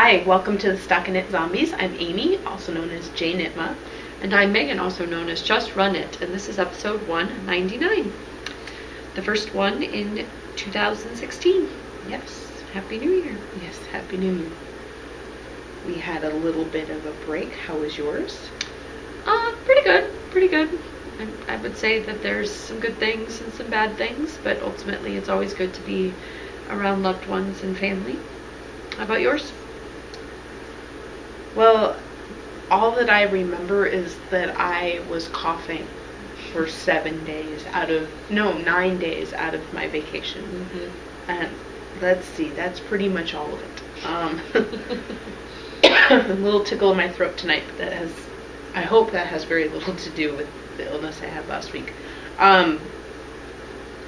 Hi, welcome to the Stockinit Zombies. I'm Amy, also known as Jay Nitma. And I'm Megan, also known as Just Run It, and this is episode 199. The first one in 2016. Yes. Happy New Year. Yes, Happy New Year. We had a little bit of a break. How was yours? Pretty good, pretty good. I would say that there's some good things and some bad things, but ultimately it's always good to be around loved ones and family. How about yours? Well, all that I remember is that I was coughing for 9 days out of my vacation. Mm-hmm. And let's see, that's pretty much all of it. A little tickle in my throat tonight, but I hope that has very little to do with the illness I had last week.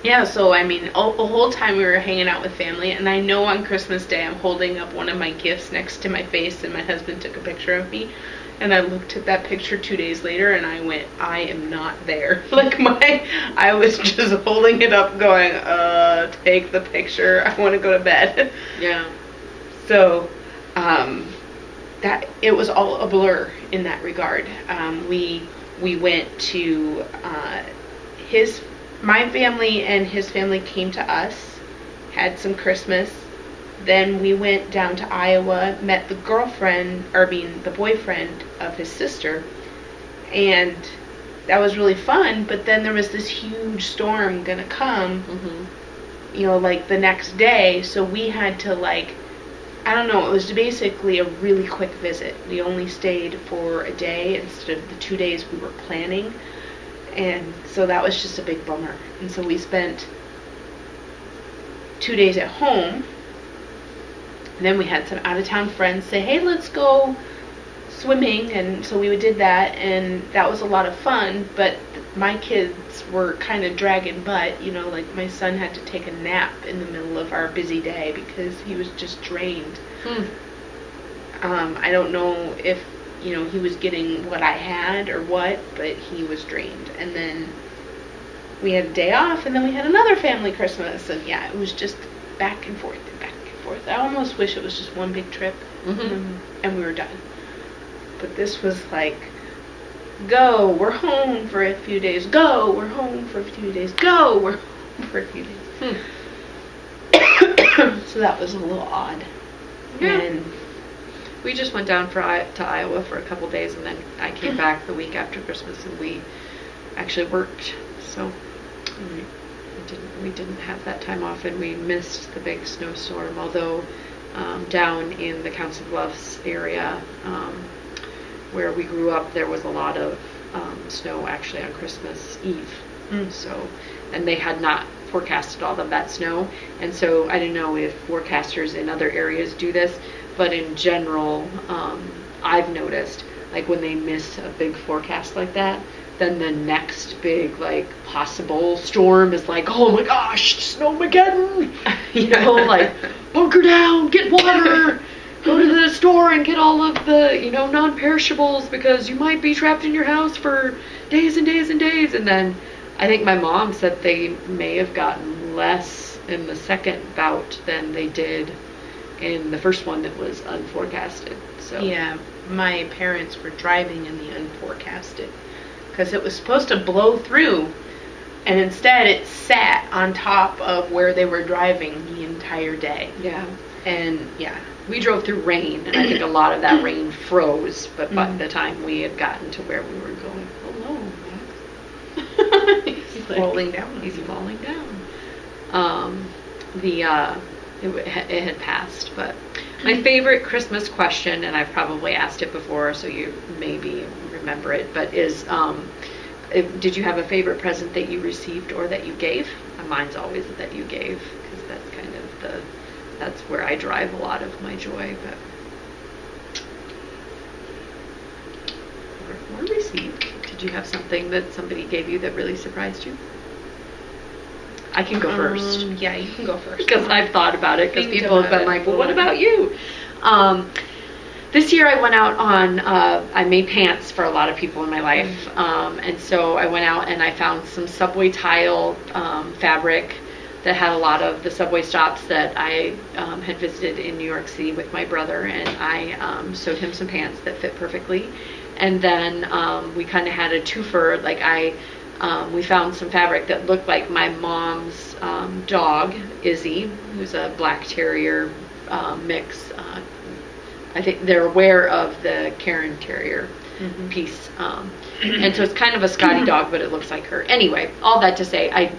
Yeah, so I mean, the whole time we were hanging out with family, and I know on Christmas Day I'm holding up one of my gifts next to my face, and my husband took a picture of me, and I looked at that picture 2 days later, and I went, I am not there. I was just holding it up going, take the picture, I want to go to bed. Yeah. So, that, it was all a blur in that regard. We went to, my family and his family came to us, had some Christmas, then we went down to Iowa, met the boyfriend of his sister, and that was really fun, but then there was this huge storm gonna come, the next day, so we had to it was basically a really quick visit. We only stayed for a day instead of the 2 days we were planning. And so that was just a big bummer. And so we spent 2 days at home. And then we had some out-of-town friends say, hey, let's go swimming. And so we did that, and that was a lot of fun. But my kids were kind of dragging butt. My son had to take a nap in the middle of our busy day because he was just drained. I don't know if he was getting what I had or what, but he was drained. And then we had a day off, and then we had another family Christmas, and yeah, it was just back and forth and back and forth. I almost wish it was just one big trip, and we were done. But this was go, we're home for a few days, go, we're home for a few days, go, we're home for a few days. So that was a little odd. Yeah. And we just went down to Iowa for a couple days, and then I came back the week after Christmas, and we actually worked, so we didn't have that time off, and we missed the big snowstorm, although down in the Council Bluffs area where we grew up, there was a lot of snow actually on Christmas Eve. So, and they had not forecasted all of that snow, and so I don't know if forecasters in other areas do this, but in general, I've noticed, when they miss a big forecast like that, then the next big, possible storm is oh my gosh, Snowmageddon! Bunker down, get water, go to the store and get all of the, non-perishables, because you might be trapped in your house for days and days and days. And then I think my mom said they may have gotten less in the second bout than they did in the first one that was unforecasted. So yeah, my parents were driving in the unforecasted because it was supposed to blow through, and instead it sat on top of where they were driving the entire day. Yeah. And yeah, we drove through rain, and I think a lot of that rain froze, but by the time we had gotten to where we were going, hello, he's falling down. He's falling down. It had passed, but my favorite Christmas question, and I've probably asked it before, so you maybe remember it, but is, did you have a favorite present that you received or that you gave? Mine's always that you gave, because that's kind of that's where I drive a lot of my joy, or received. Did you have something that somebody gave you that really surprised you? I can go first. Yeah, you can go first. Because I've thought about it, because people have been well, what about you? This year I went out on, I made pants for a lot of people in my life, and so I went out and I found some Subway tile fabric that had a lot of the subway stops that I had visited in New York City with my brother, and I sewed him some pants that fit perfectly. And then we kind of had a twofer. Like we found some fabric that looked like my mom's dog, Izzy, who's a black terrier mix. I think they're aware of the Cairn Terrier piece. And so it's kind of a Scotty dog, but it looks like her. Anyway, all that to say, I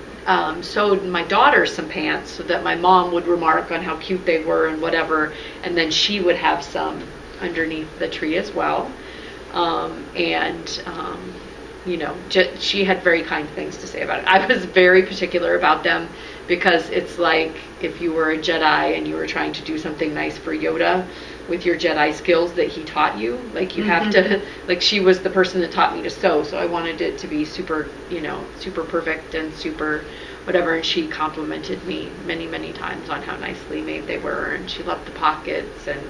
sewed my daughter some pants so that my mom would remark on how cute they were and whatever, and then she would have some underneath the tree as well. She had very kind things to say about it. I was very particular about them because it's like if you were a Jedi and you were trying to do something nice for Yoda with your Jedi skills that he taught you, like you have to, like she was the person that taught me to sew, so I wanted it to be super, super perfect and super whatever, and she complimented me many, many times on how nicely made they were, and she loved the pockets and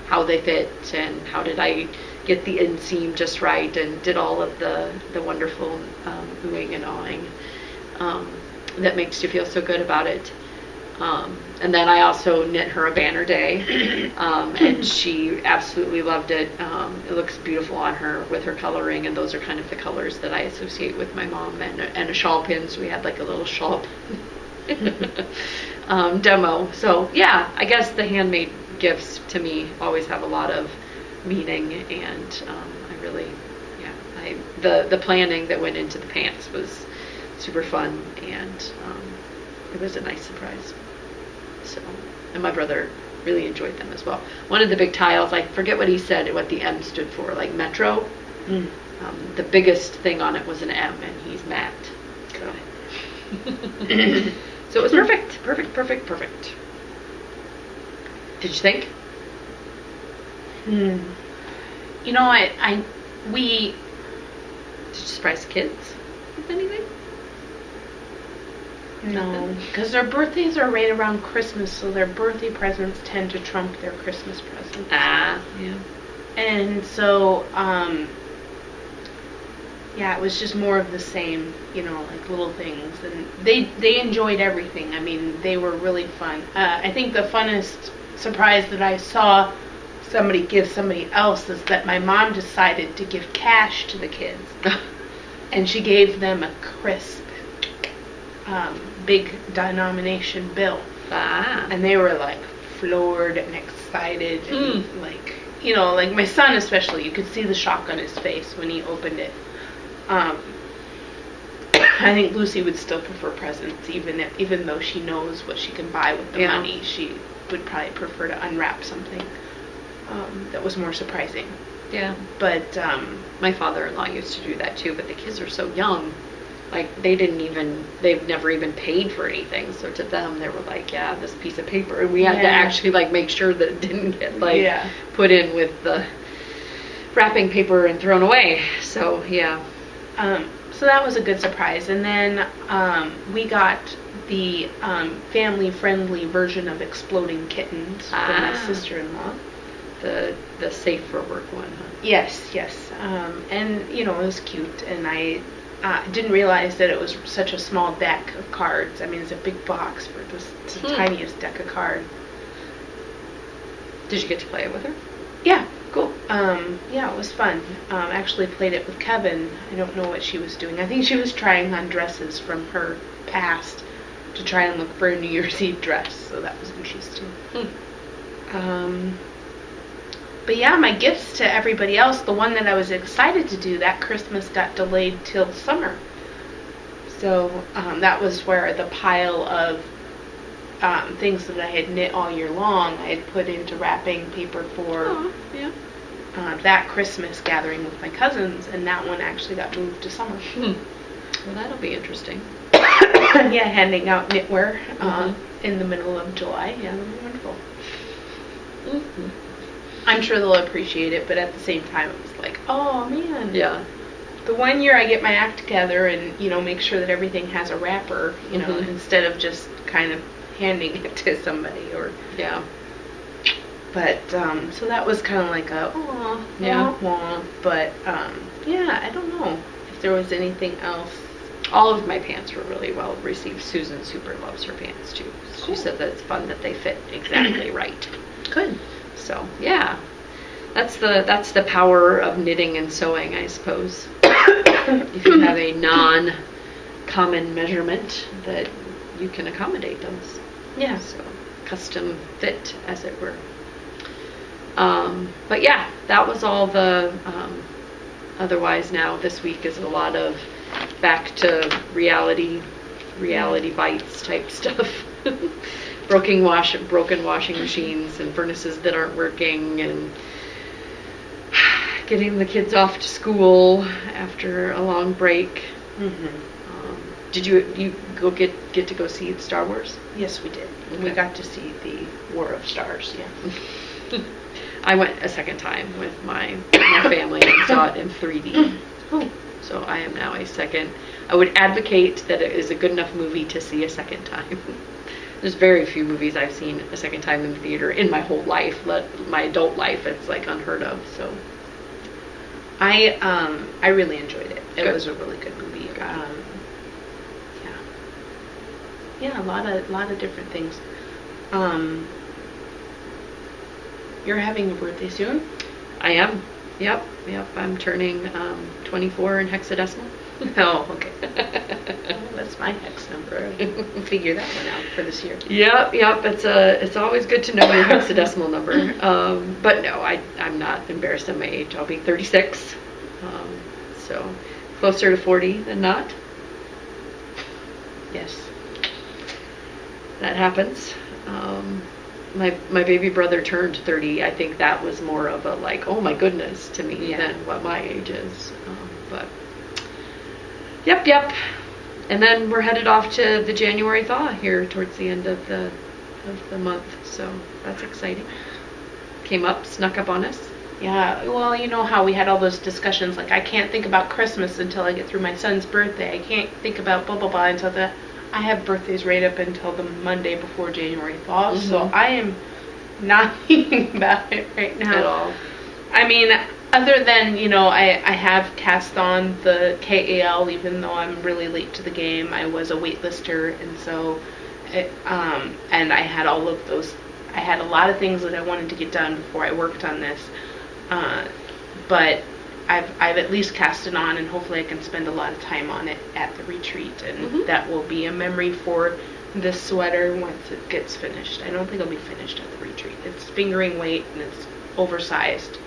how they fit and how did I get the inseam just right, and did all of the wonderful oohing and awing that makes you feel so good about it. And then I also knit her a banner day, and she absolutely loved it. It looks beautiful on her with her coloring, and those are kind of the colors that I associate with my mom, and a shawl pin, so we had like a little shawl demo. So yeah, I guess the handmade gifts to me always have a lot of meaning, and the planning that went into the pants was super fun, and it was a nice surprise. So, and my brother really enjoyed them as well. One of the big tiles, I forget what he said, what the M stood for, like Metro. The biggest thing on it was an M, and he's Matt. So, so it was perfect. Did you think? We Did you surprise the kids with anything? No, because their birthdays are right around Christmas, so their birthday presents tend to trump their Christmas presents. Yeah. And so, it was just more of the same, like little things, and they enjoyed everything. I mean, they were really fun. I think the funnest surprise that I saw somebody give somebody else is that my mom decided to give cash to the kids, and she gave them a crisp big denomination bill. And they were like floored and excited, and like my son especially, you could see the shock on his face when he opened it. I think Lucy would still prefer presents, even though she knows what she can buy with the money. She would probably prefer to unwrap something that was more surprising. Yeah. But my father-in-law used to do that too, but the kids are so young. Like, they've never even paid for anything. So to them, they were like, yeah, this piece of paper. And we had to actually, like, make sure that it didn't get, put in with the wrapping paper and thrown away. So, yeah. So that was a good surprise. And then we got the family-friendly version of Exploding Kittens from my sister-in-law. The safe for work one, huh? Yes. And, it was cute. And I didn't realize that it was such a small deck of cards. I mean, it's a big box for it's the tiniest deck of cards. Did you get to play it with her? Yeah, cool. It was fun. Actually played it with Kevin. I don't know what she was doing. I think she was trying on dresses from her past to try and look for a New Year's Eve dress. So that was interesting. But yeah, my gifts to everybody else, the one that I was excited to do that Christmas got delayed till summer. So that was where the pile of things that I had knit all year long, I had put into wrapping paper for that Christmas gathering with my cousins, and that one actually got moved to summer. Well, that'll be interesting. Handing out knitwear in the middle of July. Yeah, that'll be wonderful. I'm sure they'll appreciate it, but at the same time, it was like, oh man. Yeah. The one year I get my act together and, make sure that everything has a wrapper, instead of just kind of handing it to somebody or. Yeah. But, so that was kind of like a, wah. But, I don't know if there was anything else. All of my pants were really well received. Susan super loves her pants too. She said that it's fun that they fit exactly right. Good. So yeah, that's the power of knitting and sewing, I suppose. If you have a non-common measurement, that you can accommodate those. Yeah. So custom fit, as it were. But yeah, that was all the. Otherwise, now this week is a lot of back to reality bites type stuff. broken washing machines and furnaces that aren't working, and getting the kids off to school after a long break. Did you go get to go see Star Wars? Yes, we did. Okay. We got to see the War of Stars. Yeah. I went a second time with my family and saw it in 3D. Oh. So I am now I would advocate that it is a good enough movie to see a second time. There's very few movies I've seen a second time in the theater in my whole life. My adult life, it's like unheard of. So I really enjoyed it. It Good. was a really good movie. Yeah, a lot of different things. You're having a birthday soon? I am. Yep. I'm turning 24 in hexadecimal. Oh, okay. Well, that's my hex number. I'll figure that one out for this year. Yep. It's always good to know your hexadecimal number. But no, I'm not embarrassed of my age. I'll be 36. So closer to 40 than not. Yes. That happens. My baby brother turned 30. I think that was more of a like, oh my goodness to me than what my age is. But yep. And then we're headed off to the January thaw here towards the end of the month. So that's exciting. Snuck up on us. Yeah, well, you know how we had all those discussions, like, I can't think about Christmas until I get through my son's birthday. I can't think about blah, blah, blah until I have birthdays right up until the Monday before January thaw, so I am not thinking about it right now. At all. I mean, other than, I have cast on the KAL, even though I'm really late to the game. I was a waitlister, and so, and I had all of those, I had a lot of things that I wanted to get done before I worked on this. But I've at least cast it on, and hopefully I can spend a lot of time on it at the retreat, and that will be a memory for this sweater once it gets finished. I don't think it'll be finished at the retreat. It's fingering weight and it's oversized.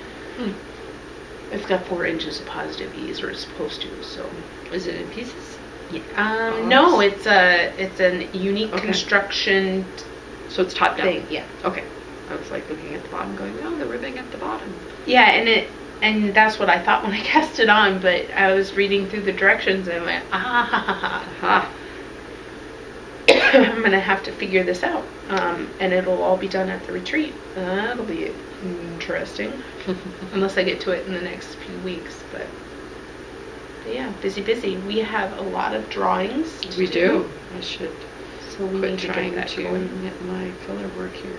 It's got 4 inches of positive ease, or it's supposed to. So is it in pieces? Yeah. No, it's a unique construction. So it's top down. Thing. Yeah. Okay. I was like looking at the bottom, going, oh, the ribbing at the bottom. Yeah, and that's what I thought when I cast it on, but I was reading through the directions and I went, I'm going to have to figure this out. And it'll all be done at the retreat. That'll be interesting. Unless I get to it in the next few weeks. But yeah, busy. We have a lot of drawings to We do. I should so we quit need to trying get that to going. get my color work here.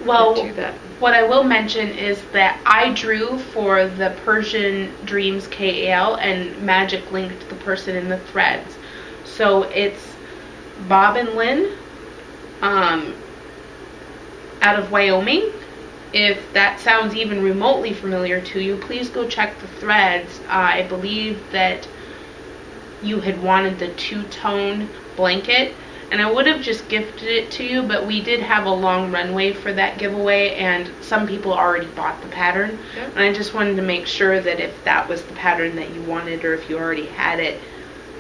Well, do that. what I will mention is that I drew for the Persian Dreams KAL, and Magic linked the person in the threads. So it's Bob and Lynn out of Wyoming. If that sounds even remotely familiar to you, please go check the threads. I believe that you had wanted the 2-tone blanket, and I would have just gifted it to you, but we did have a long runway for that giveaway, and some people already bought the pattern. Yeah. And I just wanted to make sure that if that was the pattern that you wanted, or if you already had it,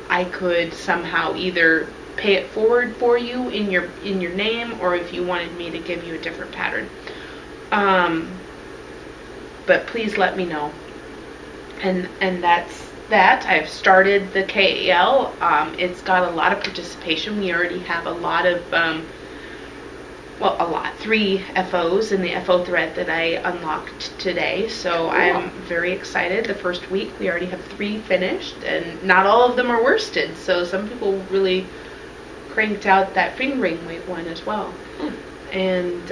I could somehow either pay it forward for you in your name, or if you wanted me to give you a different pattern. But please let me know. And that's that. I've started the KAL. It's got a lot of participation. We already have a lot of, 3 FOs in the FO thread that I unlocked today. So cool. I'm very excited. The first week we already have 3 finished, and not all of them are worsted. So some people really cranked out that fingering weight one as well. And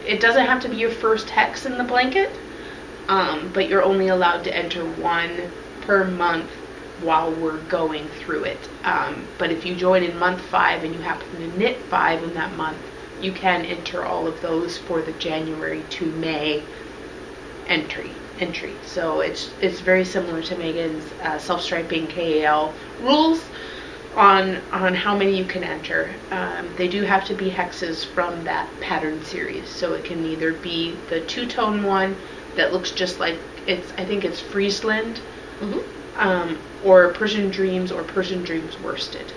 it doesn't have to be your first hex in the blanket. But you're only allowed to enter 1 per month while we're going through it. But if you join in month 5 and you happen to knit 5 in that month, you can enter all of those for the January to May entry. So it's very similar to Megan's self-striping KAL rules on how many you can enter. They do have to be hexes from that pattern series, so it can either be the 2-tone one that looks just like I think it's Friesland, or Persian Dreams or Persian Dreams worsted.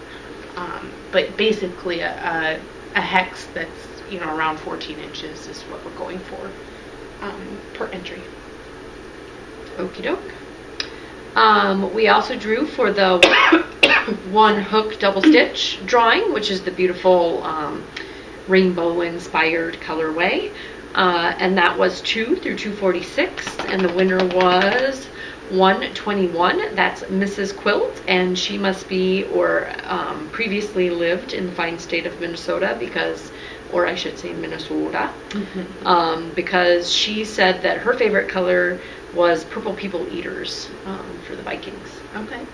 But basically a hex that's around 14 inches is what we're going for per entry. Okie doke. We also drew for the one hook double stitch drawing, which is the beautiful rainbow inspired colorway, and that was 2 through 246, and the winner was 121. That's Mrs. Quilt, and she must be or previously lived in the fine state of Minnesota, or I should say Minnesota, because she said that her favorite color was Purple People Eaters for the Vikings. Okay.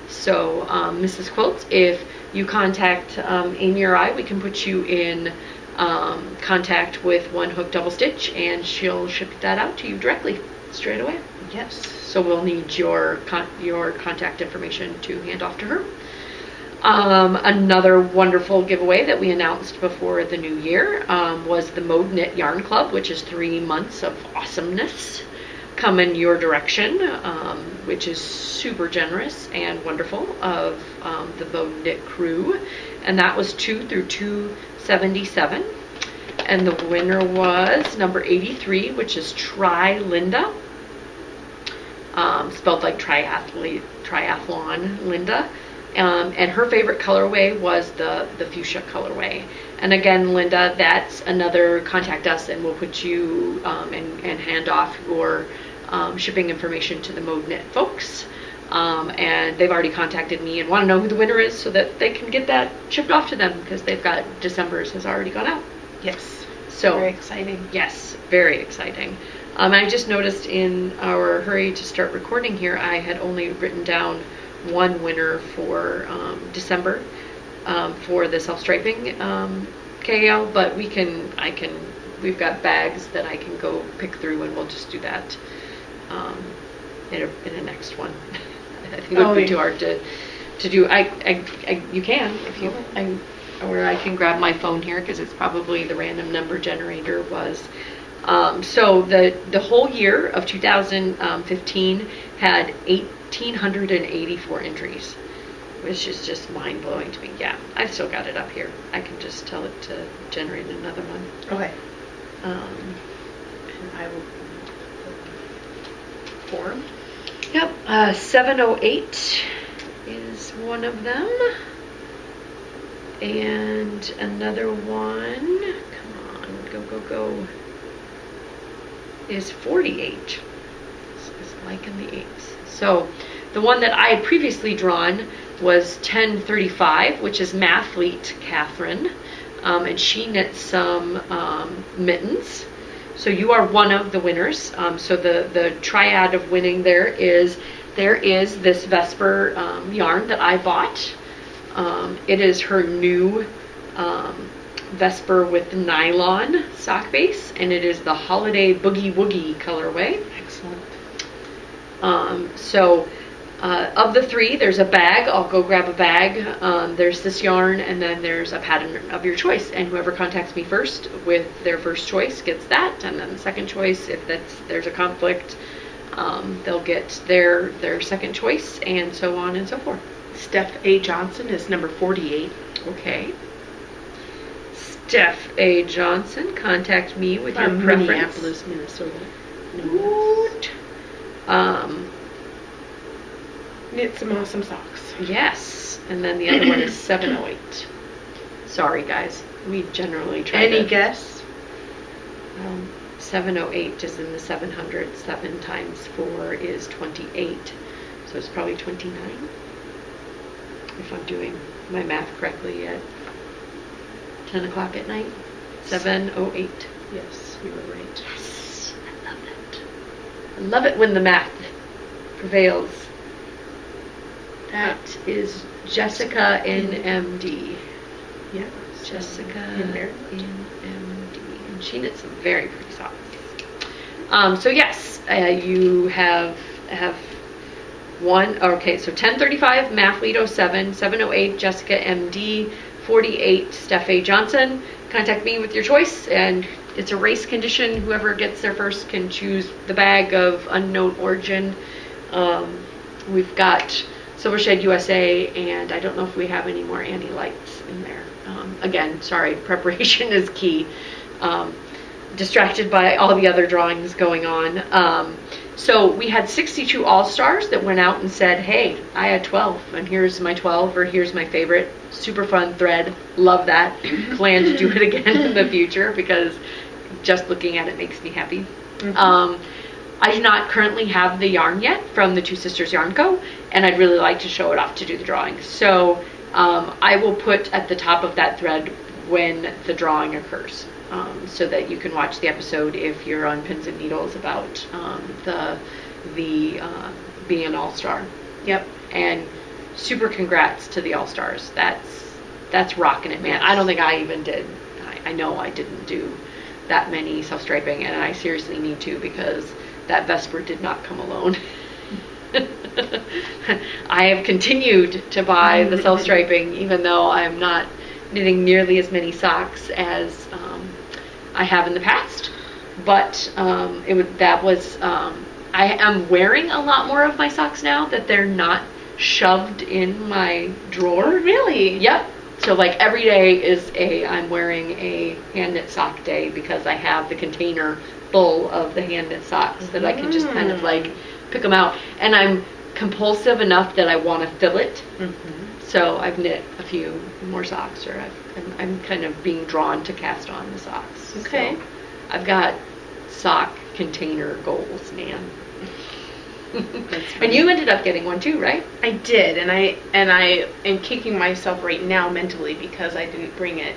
So, Mrs. Quilt, if you contact Amy or I, we can put you in contact with One Hook Double Stitch, and she'll ship that out to you directly, straight away. Yes. So we'll need your contact information to hand off to her. Another wonderful giveaway that we announced before the new year was the Mode Knit Yarn Club, which is 3 months of awesomeness coming your direction, which is super generous and wonderful of the Mode Knit crew. And that was 2 through 277. And the winner was number 83, which is Tri Linda, spelled like triathlon Linda. And her favorite colorway was the fuchsia colorway. And again, Linda, that's another contact us, and we'll put you and hand off your shipping information to the Mode Knit folks. And they've already contacted me and want to know who the winner is so that they can get that shipped off to them, because they've got December's has already gone out. Yes. So very exciting. Yes, very exciting. I just noticed in our hurry to start recording here, I had only written down one winner for December for the self-striping KAL, but we've got bags that I can go pick through, and we'll just do that in a next one. I think it would be too hard to do. You can if you, or I can grab my phone here, because it's probably the random number generator was. So the whole year of 2015 had 1,884 entries, which is just mind-blowing to me. Yeah, I've still got it up here. I can just tell it to generate another one. Okay. And I will form. Yep, 708 is one of them. And another one, come on, go, is 48. It's liking the 8s. So the one that I had previously drawn was 1035, which is Mathlete Catherine, and she knit some mittens. So you are one of the winners. So the triad of winning there is this Vesper yarn that I bought. It is her new Vesper with nylon sock base, and it is the Holiday Boogie Woogie colorway. Excellent. So of the 3, there's a bag. I'll go grab a bag. There's this yarn, and then there's a pattern of your choice, and whoever contacts me first with their first choice gets that, and then the second choice, if there's a conflict, they'll get their second choice, and so on and so forth. Steph A. Johnson is number 48. Okay. Steph A. Johnson, contact me with your preference. Minneapolis, Minnesota. Knit some awesome socks. Yes. And then the other one is 708. Sorry, guys. We generally try Any guess? 708 is in the 700. 7 times 4 is 28. So it's probably 29. If I'm doing my math correctly at 10 o'clock at night. 708. Yes, you were right. Yes. I love it. I love it when the math prevails. That is Jessica NMD. Yeah. Jessica in there. NMD. And she knit some very pretty socks. So yes, you have one. Okay, so 1035 Mathlete 07, 708 Jessica MD, 48 Steph A. Johnson. Contact me with your choice, and it's a race condition. Whoever gets there first can choose the bag of unknown origin. We've got Silvershed USA, and I don't know if we have any more Annie Lights in there. Again, sorry, preparation is key. Distracted by all the other drawings going on. So we had 62 All-Stars that went out and said, hey, I had 12, and here's my 12, or here's my favorite. Super fun thread. Love that. Plan to do it again in the future, because just looking at it makes me happy. Mm-hmm. I do not currently have the yarn yet from the Two Sisters Yarn Co., and I'd really like to show it off to do the drawing. So I will put at the top of that thread when the drawing occurs, so that you can watch the episode if you're on Pins and Needles about the being an All-Star. Yep. And super congrats to the All-Stars. That's rocking it, man. Yes. I don't think I even did. I know I didn't do that many self-striping, and I seriously need to, because that Vesper did not come alone. I have continued to buy the self-striping, even though I'm not knitting nearly as many socks as I have in the past. But I am wearing a lot more of my socks now that they're not shoved in my drawer. Really? Yep. So like every day I'm wearing a hand knit sock day, because I have the container full of the hand knit socks that I can just kind of like pick them out. And I'm compulsive enough that I want to fill it. Mm-hmm. So I've knit a few more socks, or I'm kind of being drawn to cast on the socks. Okay. So I've got sock container goals, man. And you ended up getting one too, right? I did, and I am kicking myself right now mentally because I didn't bring it,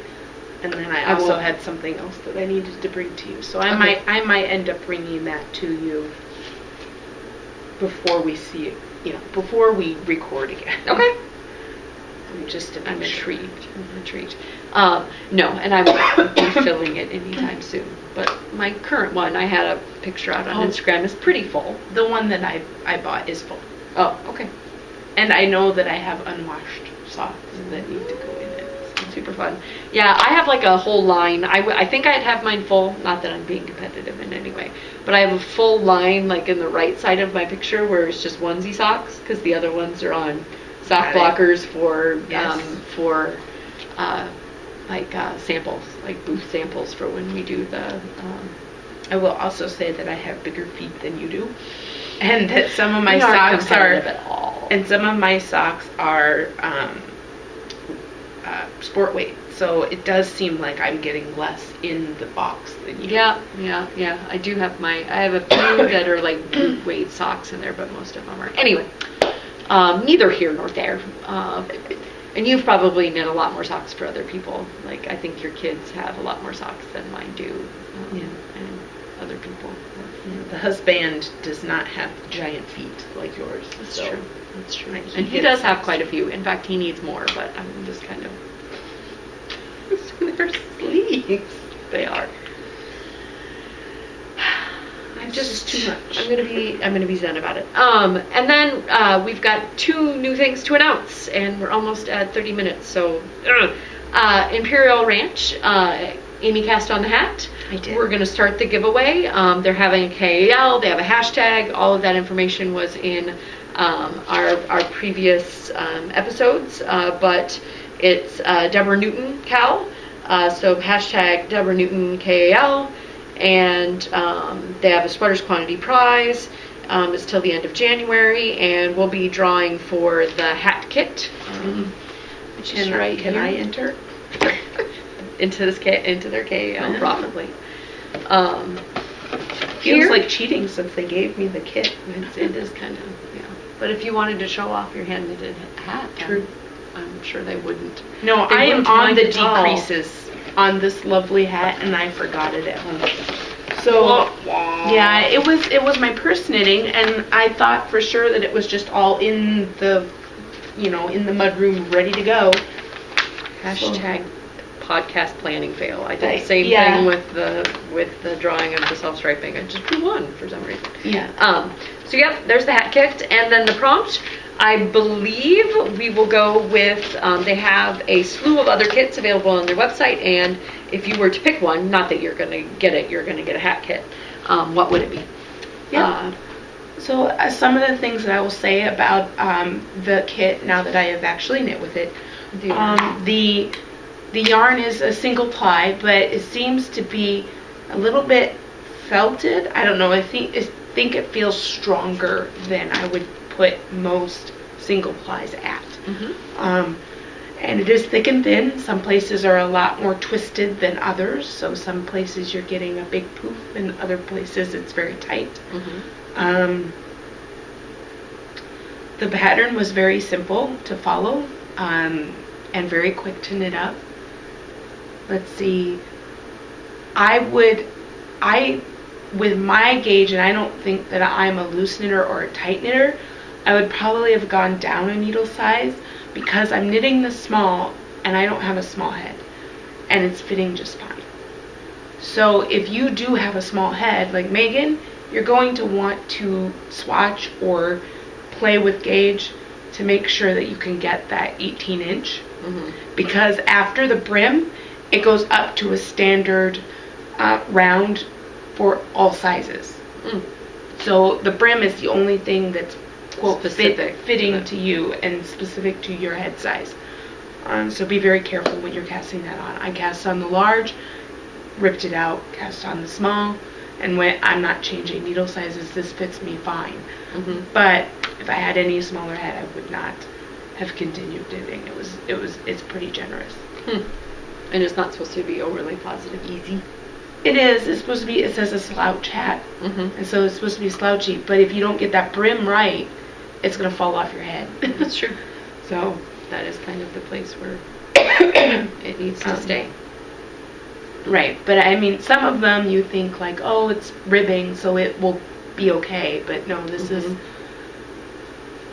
and then I also had something else that I needed to bring to you. So I might end up bringing that to you before we see it, before we record again. Okay. I'm intrigued. No, and I won't be filling it anytime soon. But my current one, I had a picture out on Instagram, is pretty full. The one that I bought is full. Oh, okay. And I know that I have unwashed socks that need to go in it. So super fun. Yeah, I have like a whole line. I think I'd have mine full. Not that I'm being competitive in any way, but I have a full line like in the right side of my picture where it's just onesie socks, because the other ones are on sock blockers for samples, like booth samples for when we do the. I will also say that I have bigger feet than you do, and that some of my socks are sport weight. So it does seem like I'm getting less in the box than you. Yeah. I have a few that are like boot weight socks in there, but most of them are. Anyway, neither here nor there. And you've probably knit a lot more socks for other people. Like, I think your kids have a lot more socks than mine do, and other people. Yeah, the husband does not have giant feet like yours. That's true. And he does have quite a few. In fact, he needs more, but I'm just kind of... They're sleeves. They are. Just too much. I'm gonna be zen about it. And then we've got 2 new things to announce, and we're almost at 30 minutes. So, Imperial Ranch, Amy cast on the hat. I did. We're gonna start the giveaway. They're having a KAL. They have a hashtag. All of that information was in our previous episodes, but it's Deborah Newton Cal. So hashtag Deborah Newton KAL. And they have a sweaters quantity prize. It's till the end of January, and we'll be drawing for the hat kit, which is right here. Can I enter into their KAL? Probably. Feels like cheating since they gave me the kit. It is kind of, yeah. But if you wanted to show off your hand knitted hat, true. I'm sure they wouldn't. No, I am on the decreases on this lovely hat, and I forgot it at home. So yeah, it was my purse knitting, and I thought for sure that it was just all in the in the mudroom, ready to go. Hashtag podcast planning fail. I did Right, the same yeah. thing with the drawing of the self-striping. I just drew one for some reason. Yeah. So yep, there's the hat kit, and then the prompt. I believe we will go with. They have a slew of other kits available on their website, and if you were to pick one, not that you're going to get it, you're going to get a hat kit. What would it be? Yeah. So some of the things that I will say about the kit, now that I have actually knit with it, the yarn is a single ply, but it seems to be a little bit felted. I don't know. I think it feels stronger than I would put most single plies at. Mm-hmm. And it is thick and thin. Some places are a lot more twisted than others. So some places you're getting a big poof, and other places it's very tight. Mm-hmm. The pattern was very simple to follow, and very quick to knit up. Let's see. With my gauge, and I don't think that I'm a loose knitter or a tight knitter, I would probably have gone down a needle size, because I'm knitting the small and I don't have a small head, and it's fitting just fine. So if you do have a small head like Megan, you're going to want to swatch or play with gauge to make sure that you can get that 18-inch. Mm-hmm. Because after the brim, it goes up to a standard round for all sizes. Mm. So the brim is the only thing that's quote fitting to you and specific to your head size. So be very careful when you're casting that on. I cast on the large, ripped it out, cast on the small, and when I'm not changing needle sizes, this fits me fine. Mm-hmm. But if I had any smaller head, I would not have continued knitting. It's pretty generous. And it's not supposed to be overly positive, easy. It is. It's supposed to be. It says a slouch hat, Mm-hmm. and so it's supposed to be slouchy. But if you don't get that brim right, it's gonna fall off your head. That's true. So That is kind of the place where it needs to stay. Right, but I mean, some of them you think like, oh, it's ribbing, so it will be okay. But no, this is,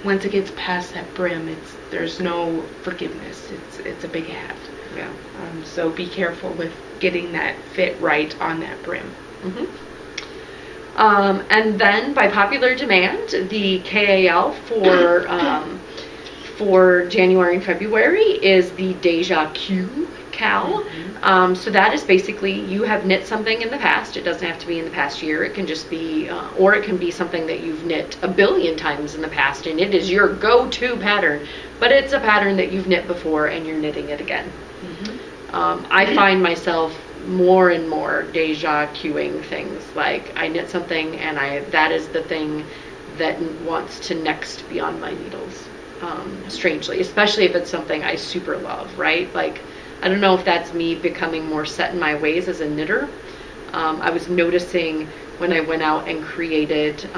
once it gets past that brim, there's no forgiveness. It's a big hat. Yeah. So be careful with getting that fit right on that brim. Mm-hmm. And then, by popular demand, the KAL for January and February is the Deja Q Cal. Mm-hmm. So that is basically, you have knit something in the past. It doesn't have to be in the past year. It can just be, or it can be something that you've knit a billion times in the past, and it is your go-to pattern. But it's a pattern that you've knit before, and you're knitting it again. Mm-hmm. I find myself more and more deja cueing things. Like, I knit something, and that is the thing that wants to next be on my needles. Strangely, especially if it's something I super love, right? Like, I don't know if that's me becoming more set in my ways as a knitter. I was noticing when I went out and created,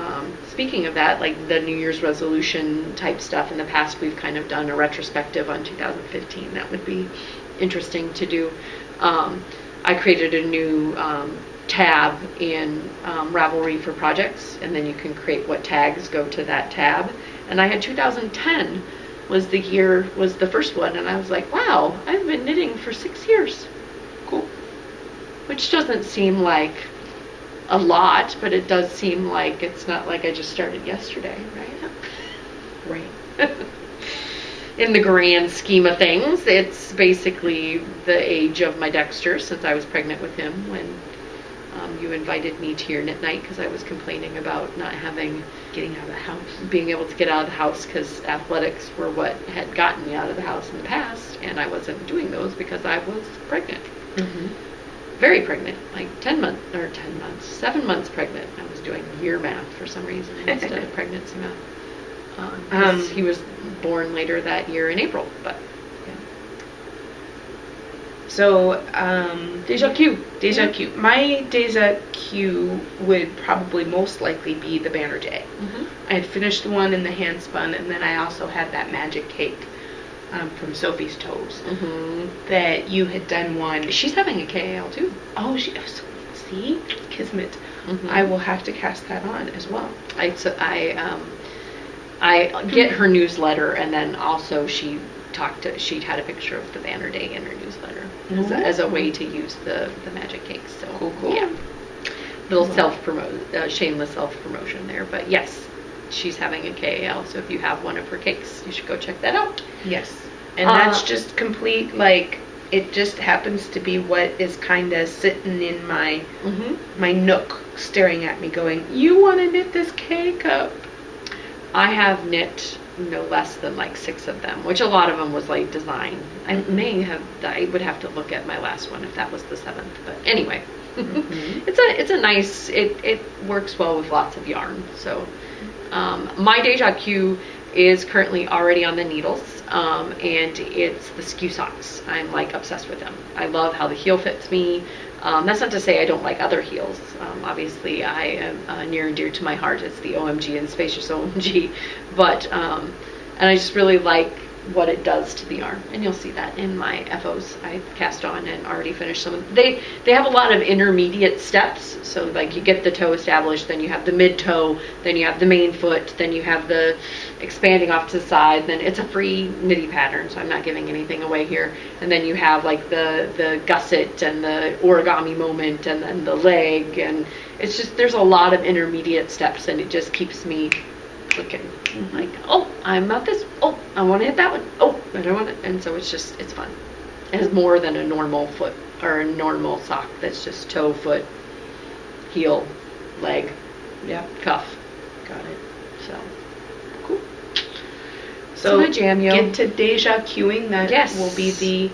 speaking of that, like the New Year's resolution type stuff. In the past, we've kind of done a retrospective on 2015. That would be interesting to do. I created a new tab in Ravelry for projects, and then you can create what tags go to that tab. And I had 2010 was the first one, and I was like, wow, I've been knitting for 6 years. Cool. Which doesn't seem like a lot, but it does seem like it's not like I just started yesterday, right? Right. In the grand scheme of things, it's basically the age of my Dexter, since I was pregnant with him when you invited me to your knit night, because I was complaining about not Getting out of the house. being able to get out of the house, because athletics were what had gotten me out of the house in the past, and I wasn't doing those because I was pregnant. Mm-hmm. Very pregnant, like 7 months pregnant. I was doing year math for some reason instead of pregnancy math. He was born later that year in April, but yeah. So, Deja Q. Deja Q. My Deja Q would probably most likely be the Banner J. Mm-hmm. I had finished the one in the hand spun, and then I also had that magic cake from Sophie's Toes that you had done one. She's having a KAL too. Oh, see? Kismet. Mm-hmm. I will have to cast that on as well. I get her newsletter, and then also she'd had a picture of the Banner Day in her newsletter as a way to use the magic cakes. So Cool. Yeah, little shameless self-promotion there. But yes, she's having a KAL, so if you have one of her cakes, you should go check that out. Yes. And that's just complete, like, it just happens to be what is kind of sitting in my my nook, staring at me going, you want to knit this cake up? I have knit no less than like 6 of them, which a lot of them was like design. I would have to look at my last one if that was the 7th, but anyway. It's a nice, it works well with lots of yarn. So my Deja Q is currently already on the needles, and it's the skew socks. I'm like obsessed with them. I love how the heel fits me. That's not to say I don't like other heels. Obviously, I am near and dear to my heart. It's the OMG and Spacious OMG, but and I just really like what it does to the yarn, and you'll see that in my FOs I cast on and already finished some of them. They have a lot of intermediate steps, so like you get the toe established, then you have the mid toe, then you have the main foot, then you have the expanding off to the side, then it's a free nitty pattern, so I'm not giving anything away here, and then you have like the gusset and the origami moment and then the leg, and it's just, there's a lot of intermediate steps, and it just keeps me looking like, oh, I'm about this, oh, I want to hit that one, oh, I don't want it, and so it's fun. It has more than a normal foot or a normal sock that's just toe, foot, heel, leg, cuff. Got it. So cool. So my jam, yo. Get to Deja Qing. That will be the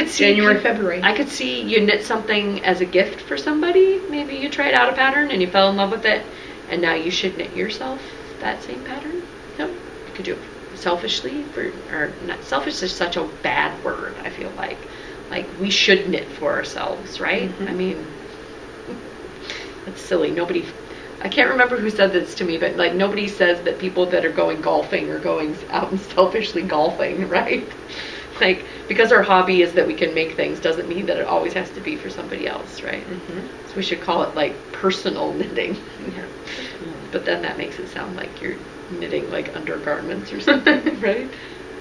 January, February. I could see you knit something as a gift for somebody. Maybe you tried out a pattern and you fell in love with it, and now you should knit yourself that same pattern. Yep. You could do it selfishly, or not selfish is such a bad word, I feel like we should knit for ourselves, right? I mean, that's silly. I can't remember who said this to me, but like nobody says that people that are going golfing are going out and selfishly golfing, right? Like, because our hobby is that we can make things doesn't mean that it always has to be for somebody else, right? So we should call it like personal knitting. But then that makes it sound like you're knitting like undergarments or something, right?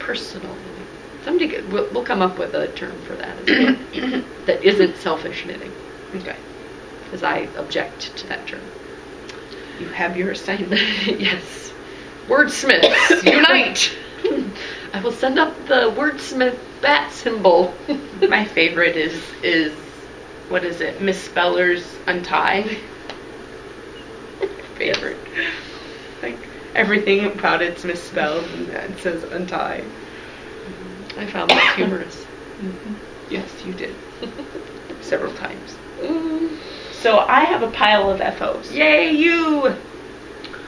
Personal knitting. Somebody we'll come up with a term for that as well. That isn't selfish knitting. Okay. Because I object to that term. You have your assignment. Yes. Wordsmiths, unite! I will send up the wordsmith bat symbol. My favorite is what is it? Misspellers Untie. Favorite. Like everything about it's misspelled and it says untie. I found that humorous. Yes, you did. Several times. So I have a pile of FOs. Yay, you!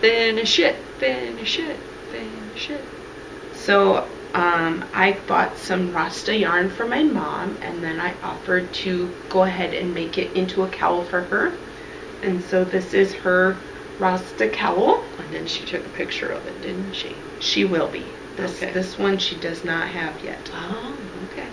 Finish it, finish it, finish it. So I bought some Rasta yarn for my mom, and then I offered to go ahead and make it into a cowl for her. And so this is her Rasta cowl. And then she took a picture of it, didn't she? She will be. This one she does not have yet. Oh, okay.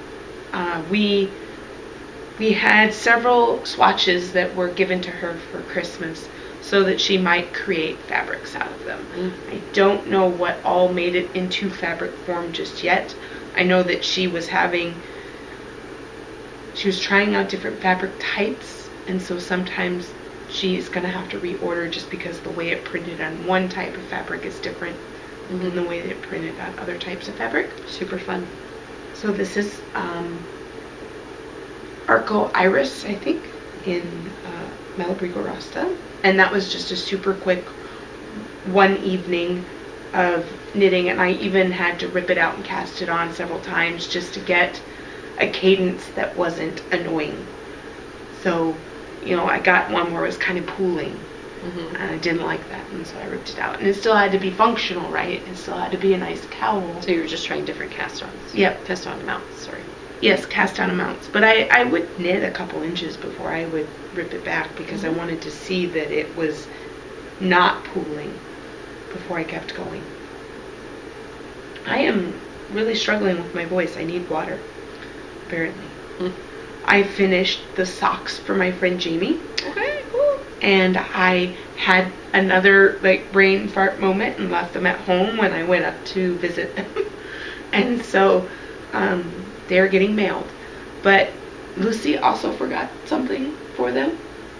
We had several swatches that were given to her for Christmas so that she might create fabrics out of them. I don't know what all made it into fabric form just yet. I know that she was trying out different fabric types, and so sometimes she's going to have to reorder just because the way it printed on one type of fabric is different than the way that it printed on other types of fabric. Super fun. So this is Arco Iris, I think, in Malabrigo Rasta. And that was just a super quick one evening of knitting, and I even had to rip it out and cast it on several times just to get a cadence that wasn't annoying. So, I got one where it was kind of pooling, and I didn't like that, and so I ripped it out. And it still had to be functional, right? It still had to be a nice cowl. So you were just trying different cast-ons? Yep. Cast-on amounts, sorry. Yes, cast-on amounts. But I would knit a couple inches before I would rip it back because I wanted to see that it was not pooling before I kept going. I am really struggling with my voice. I need water, apparently. I finished the socks for my friend Jamie. Okay, cool. and I had another like brain fart moment and left them at home when I went up to visit them. And so they're getting mailed. But Lucy also forgot something for them,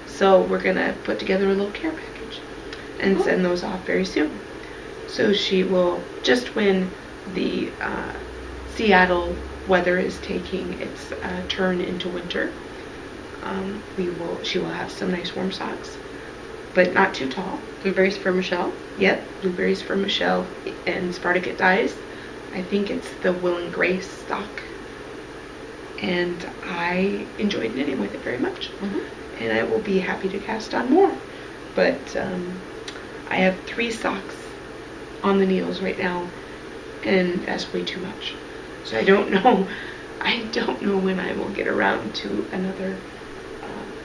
so we're gonna put together a little care package and send those off very soon. So she will, just when the Seattle weather is taking its turn into winter, she will have some nice warm socks, but not too tall. Blueberries for Michelle? Yep, blueberries for Michelle and Spartacus dyes. I think it's the Will and Grace sock, and I enjoyed knitting with it very much. And I will be happy to cast on more. But I have 3 socks on the needles right now, and that's way too much. So I don't know when I will get around to another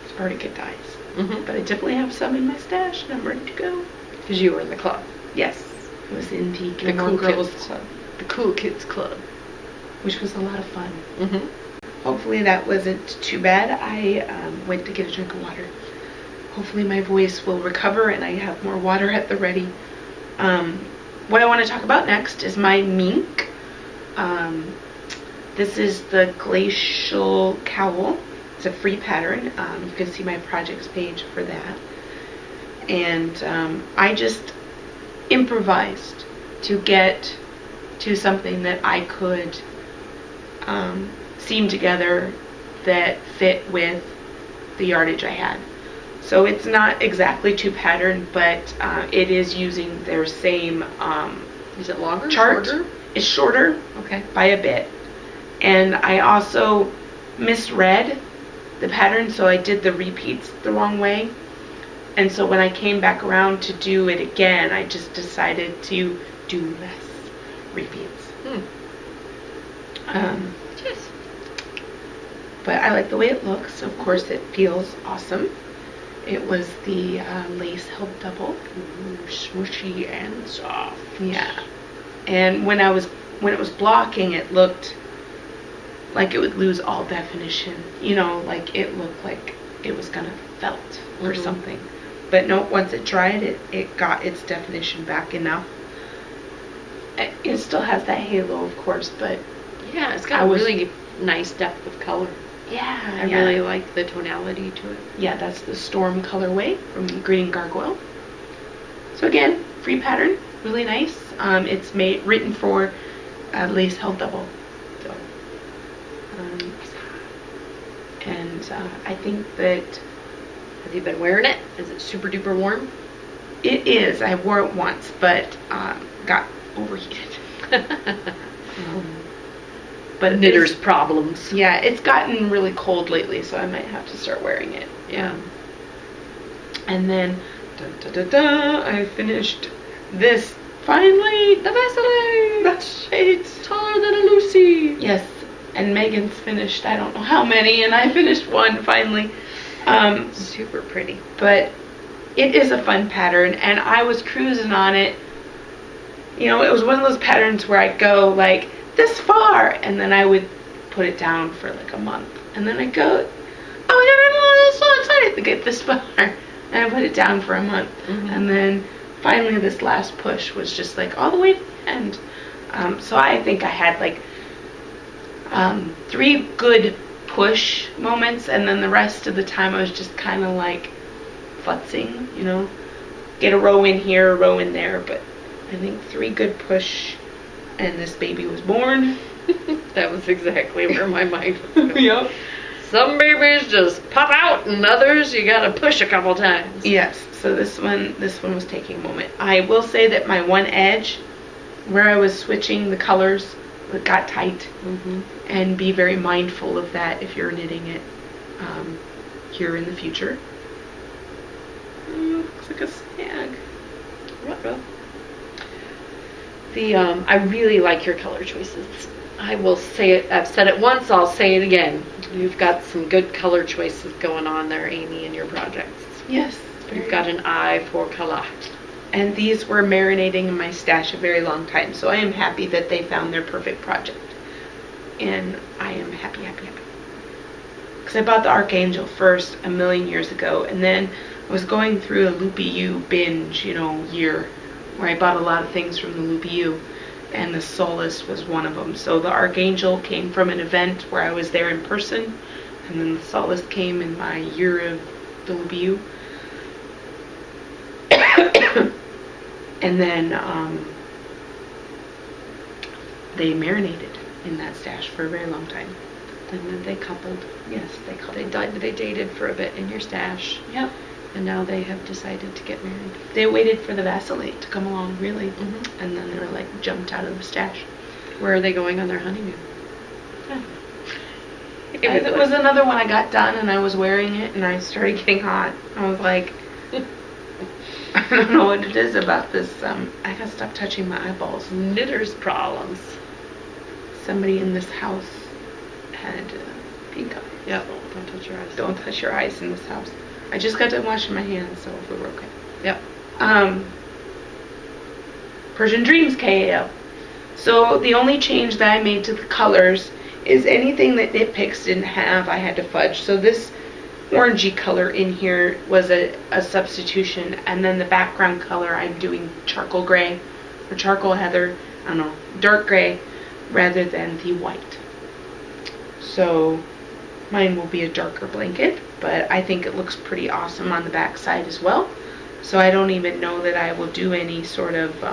Spartacus dyes. But I definitely have some in my stash, and I'm ready to go. Because you were in the club. Yes, I was in the Gilmore Cool Girls Kids Club, The Cool Kids Club. which was a lot of fun. Hopefully that wasn't too bad. I went to get a drink of water. Hopefully my voice will recover and I have more water at the ready. What I want to talk about next is my mink. This is the Glacial Cowl. It's a free pattern. You can see my projects page for that. And I just improvised to get to something that I could seam together that fit with the yardage I had. So it's not exactly to pattern, but it is using their same Is it longer? chart. Shorter? It's shorter, Okay. by a bit. And I also misread the pattern, so I did the repeats the wrong way. And so when I came back around to do it again, I just decided to do less repeats. Yes. But I like the way it looks. Of course, it feels awesome. It was the lace held double. Ooh, smushy and soft. Yeah. And when it was blocking, it looked like it would lose all definition. You know, like it looked like it was gonna felt or something. But no, once it dried, it got its definition back enough. It still has that halo, of course, but Yeah, it's got a really nice depth of color. yeah, I really like the tonality to it. Yeah, that's the Storm colorway from Green Gargoyle. So again, free pattern, really nice. It's written for lace held double. So, and I think that Have you been wearing it? Is it super duper warm? it is. I wore it once, but got overheated. But Knitter's problems. yeah, it's gotten really cold lately, so I might have to start wearing it. Yeah. And then, I finished this finally. The Vasily! That's right. Taller than a Lucy! Yes, and Megan's finished I don't know how many, and I finished one finally. Super pretty. But it is a fun pattern, and I was cruising on it. You know, it was one of those patterns where I go like this far, and then I would put it down for like a month, and then I go, oh my god, I'm so excited to get this far, and I put it down for a month, and then finally this last push was just like all the way to the end. So I think I had like 3 good push moments, and then the rest of the time I was just kind of like futzing, you know, get a row in here, a row in there, but I think 3 good push, and this baby was born. That was exactly where my mind was going. Yep. Some babies just pop out, and others you gotta push a couple times. Yes, so this one was taking a moment. I will say that my one edge, where I was switching the colors, it got tight, and be very mindful of that if you're knitting it here in the future. Looks like a snag. Ruh-roh. I really like your color choices. I will say it, I've said it once, I'll say it again. You've got some good color choices going on there, Amy, in your projects. Yes. You've got an eye for color. And these were marinating in my stash a very long time, so I am happy that they found their perfect project. And I am happy. Because I bought the Archangel first a million years ago, and then I was going through a Loopy U binge, year, where I bought a lot of things from the Loopy U, and the Solace was one of them. So the Archangel came from an event where I was there in person, and then the Solace came in my year of the Loopy U. And then they marinated in that stash for a very long time. And then they coupled. Yes, they coupled. They dated for a bit in your stash. Yep. And now they have decided to get married. They waited for the Vacillate to come along, really. Mm-hmm. And then they were like jumped out of the stash. Where are they going on their honeymoon? It was another one I got done, and I was wearing it, and I started getting hot. I was like, I don't know what it is about this. I gotta stop touching my eyeballs. Knitter's problems. Somebody in this house had pink eye. Yeah, don't touch your eyes. Don't touch your eyes in this house. I just got done washing my hands, so we were okay. Yep. Persian Dreams KAL. So the only change that I made to the colors is anything that Knit Picks didn't have, I had to fudge. So this orangey color in here was a substitution, and then the background color I'm doing charcoal gray or charcoal heather, I don't know, dark gray rather than the white. So mine will be a darker blanket, but I think it looks pretty awesome on the back side as well. So I don't even know that I will do any sort of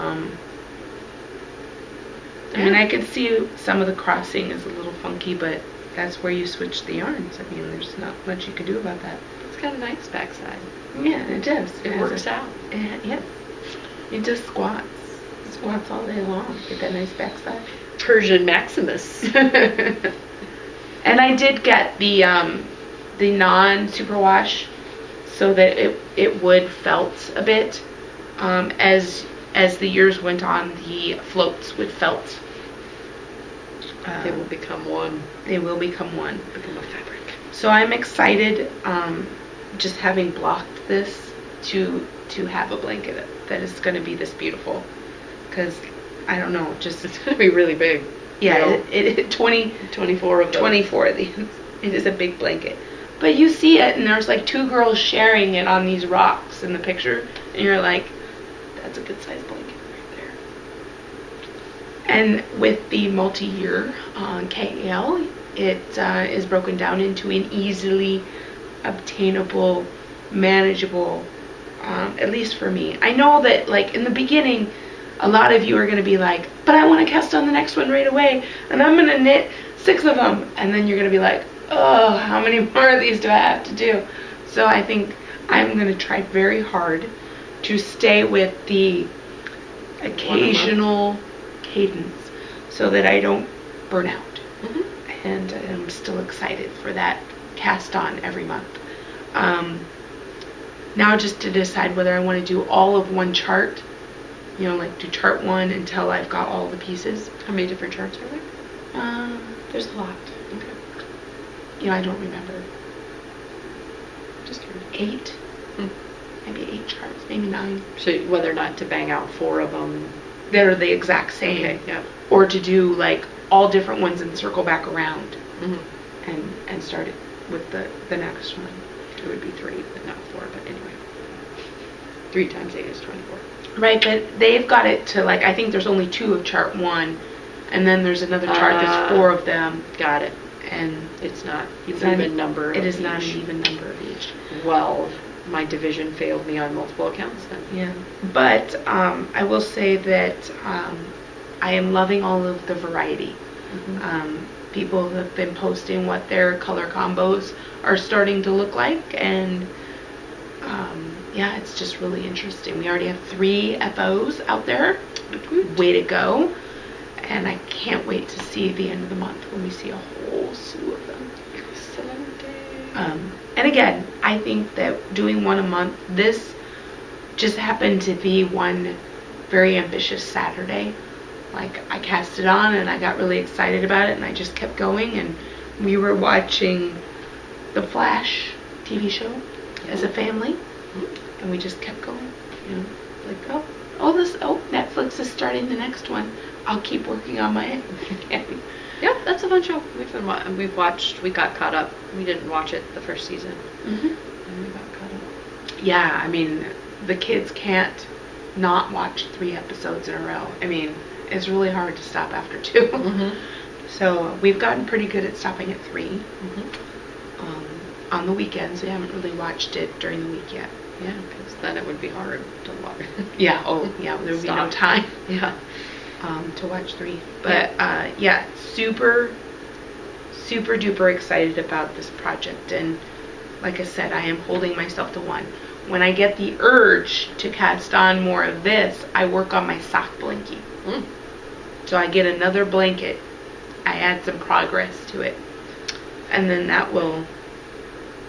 I mean, I could see some of the crossing is a little funky, but that's where you switch the yarns. I mean, there's not much you can do about that. It's got a nice backside. Yeah, it does. It works out. Yeah. It just squats. It squats all day long. Get that nice backside. Persian Maximus. And I did get the non-superwash so that it would felt a bit. As the years went on, the floats would felt. They will become one. They will become one. Become a fabric. So I'm excited, just having blocked this, to have a blanket that is going to be this beautiful. Because, I don't know, just... It's going to be really big. Yeah, it 24 of them. 24 of these. It is a big blanket. But you see it, and there's like two girls sharing it on these rocks in the picture, and you're like, that's a good size blanket right there. And with the multi-year KAL, it is broken down into an easily obtainable, manageable, at least for me. I know that like in the beginning, a lot of you are going to be like, but I want to cast on the next one right away, and I'm going to knit 6 of them, and then you're going to be like, oh, how many more of these do I have to do? So I think I'm going to try very hard to stay with the occasional cadence so that I don't burn out. Mm-hmm. And I'm still excited for that cast on every month. Now just to decide whether I want to do all of one chart, like do chart 1 until I've got all the pieces. How many different charts are there? There's a lot. Okay. I don't remember. Just curious. 8? Maybe 8 charts, maybe 9. So whether or not to bang out 4 of them that are the exact same. Okay, yeah. Or to do like all different ones and circle back around. Mm-hmm. and start it with the next one. It would be 3, but not 4. But anyway, 3 times 8 is 24. Right, but they've got it to like, I think there's only 2 of chart 1, and then there's another chart that's 4 of them. Got it. And it's not an even number. It is not an even number of each. Well, my division failed me on multiple accounts then. Yeah, but I will say that I am loving all of the variety. Mm-hmm. People have been posting what their color combos are starting to look like, and yeah, it's just really interesting. We already have 3 FOs out there. Way to go. And I can't wait to see the end of the month when we see a whole slew of them. And again, I think that doing one a month, this just happened to be one very ambitious Saturday. Like, I cast it on and I got really excited about it, and I just kept going, and we were watching The Flash TV show as a family, and we just kept going, like, Netflix is starting the next one. I'll keep working on my end. Yep, that's a fun show. We got caught up. We didn't watch it the first season. Mm-hmm. And we got caught up. yeah, I mean, the kids can't not watch 3 episodes in a row. I mean, it's really hard to stop after 2. Mm-hmm. So we've gotten pretty good at stopping at 3. Mm-hmm. On the weekends, we haven't really watched it during the week yet. Yeah, because then it would be hard to watch. Yeah, oh, yeah, there would be no Stop. time Yeah. to watch 3. But, yeah, super, super duper excited about this project. And like I said, I am holding myself to 1. When I get the urge to cast on more of this, I work on my sock blankie. Mm. So I get another blanket. I add some progress to it. And then that will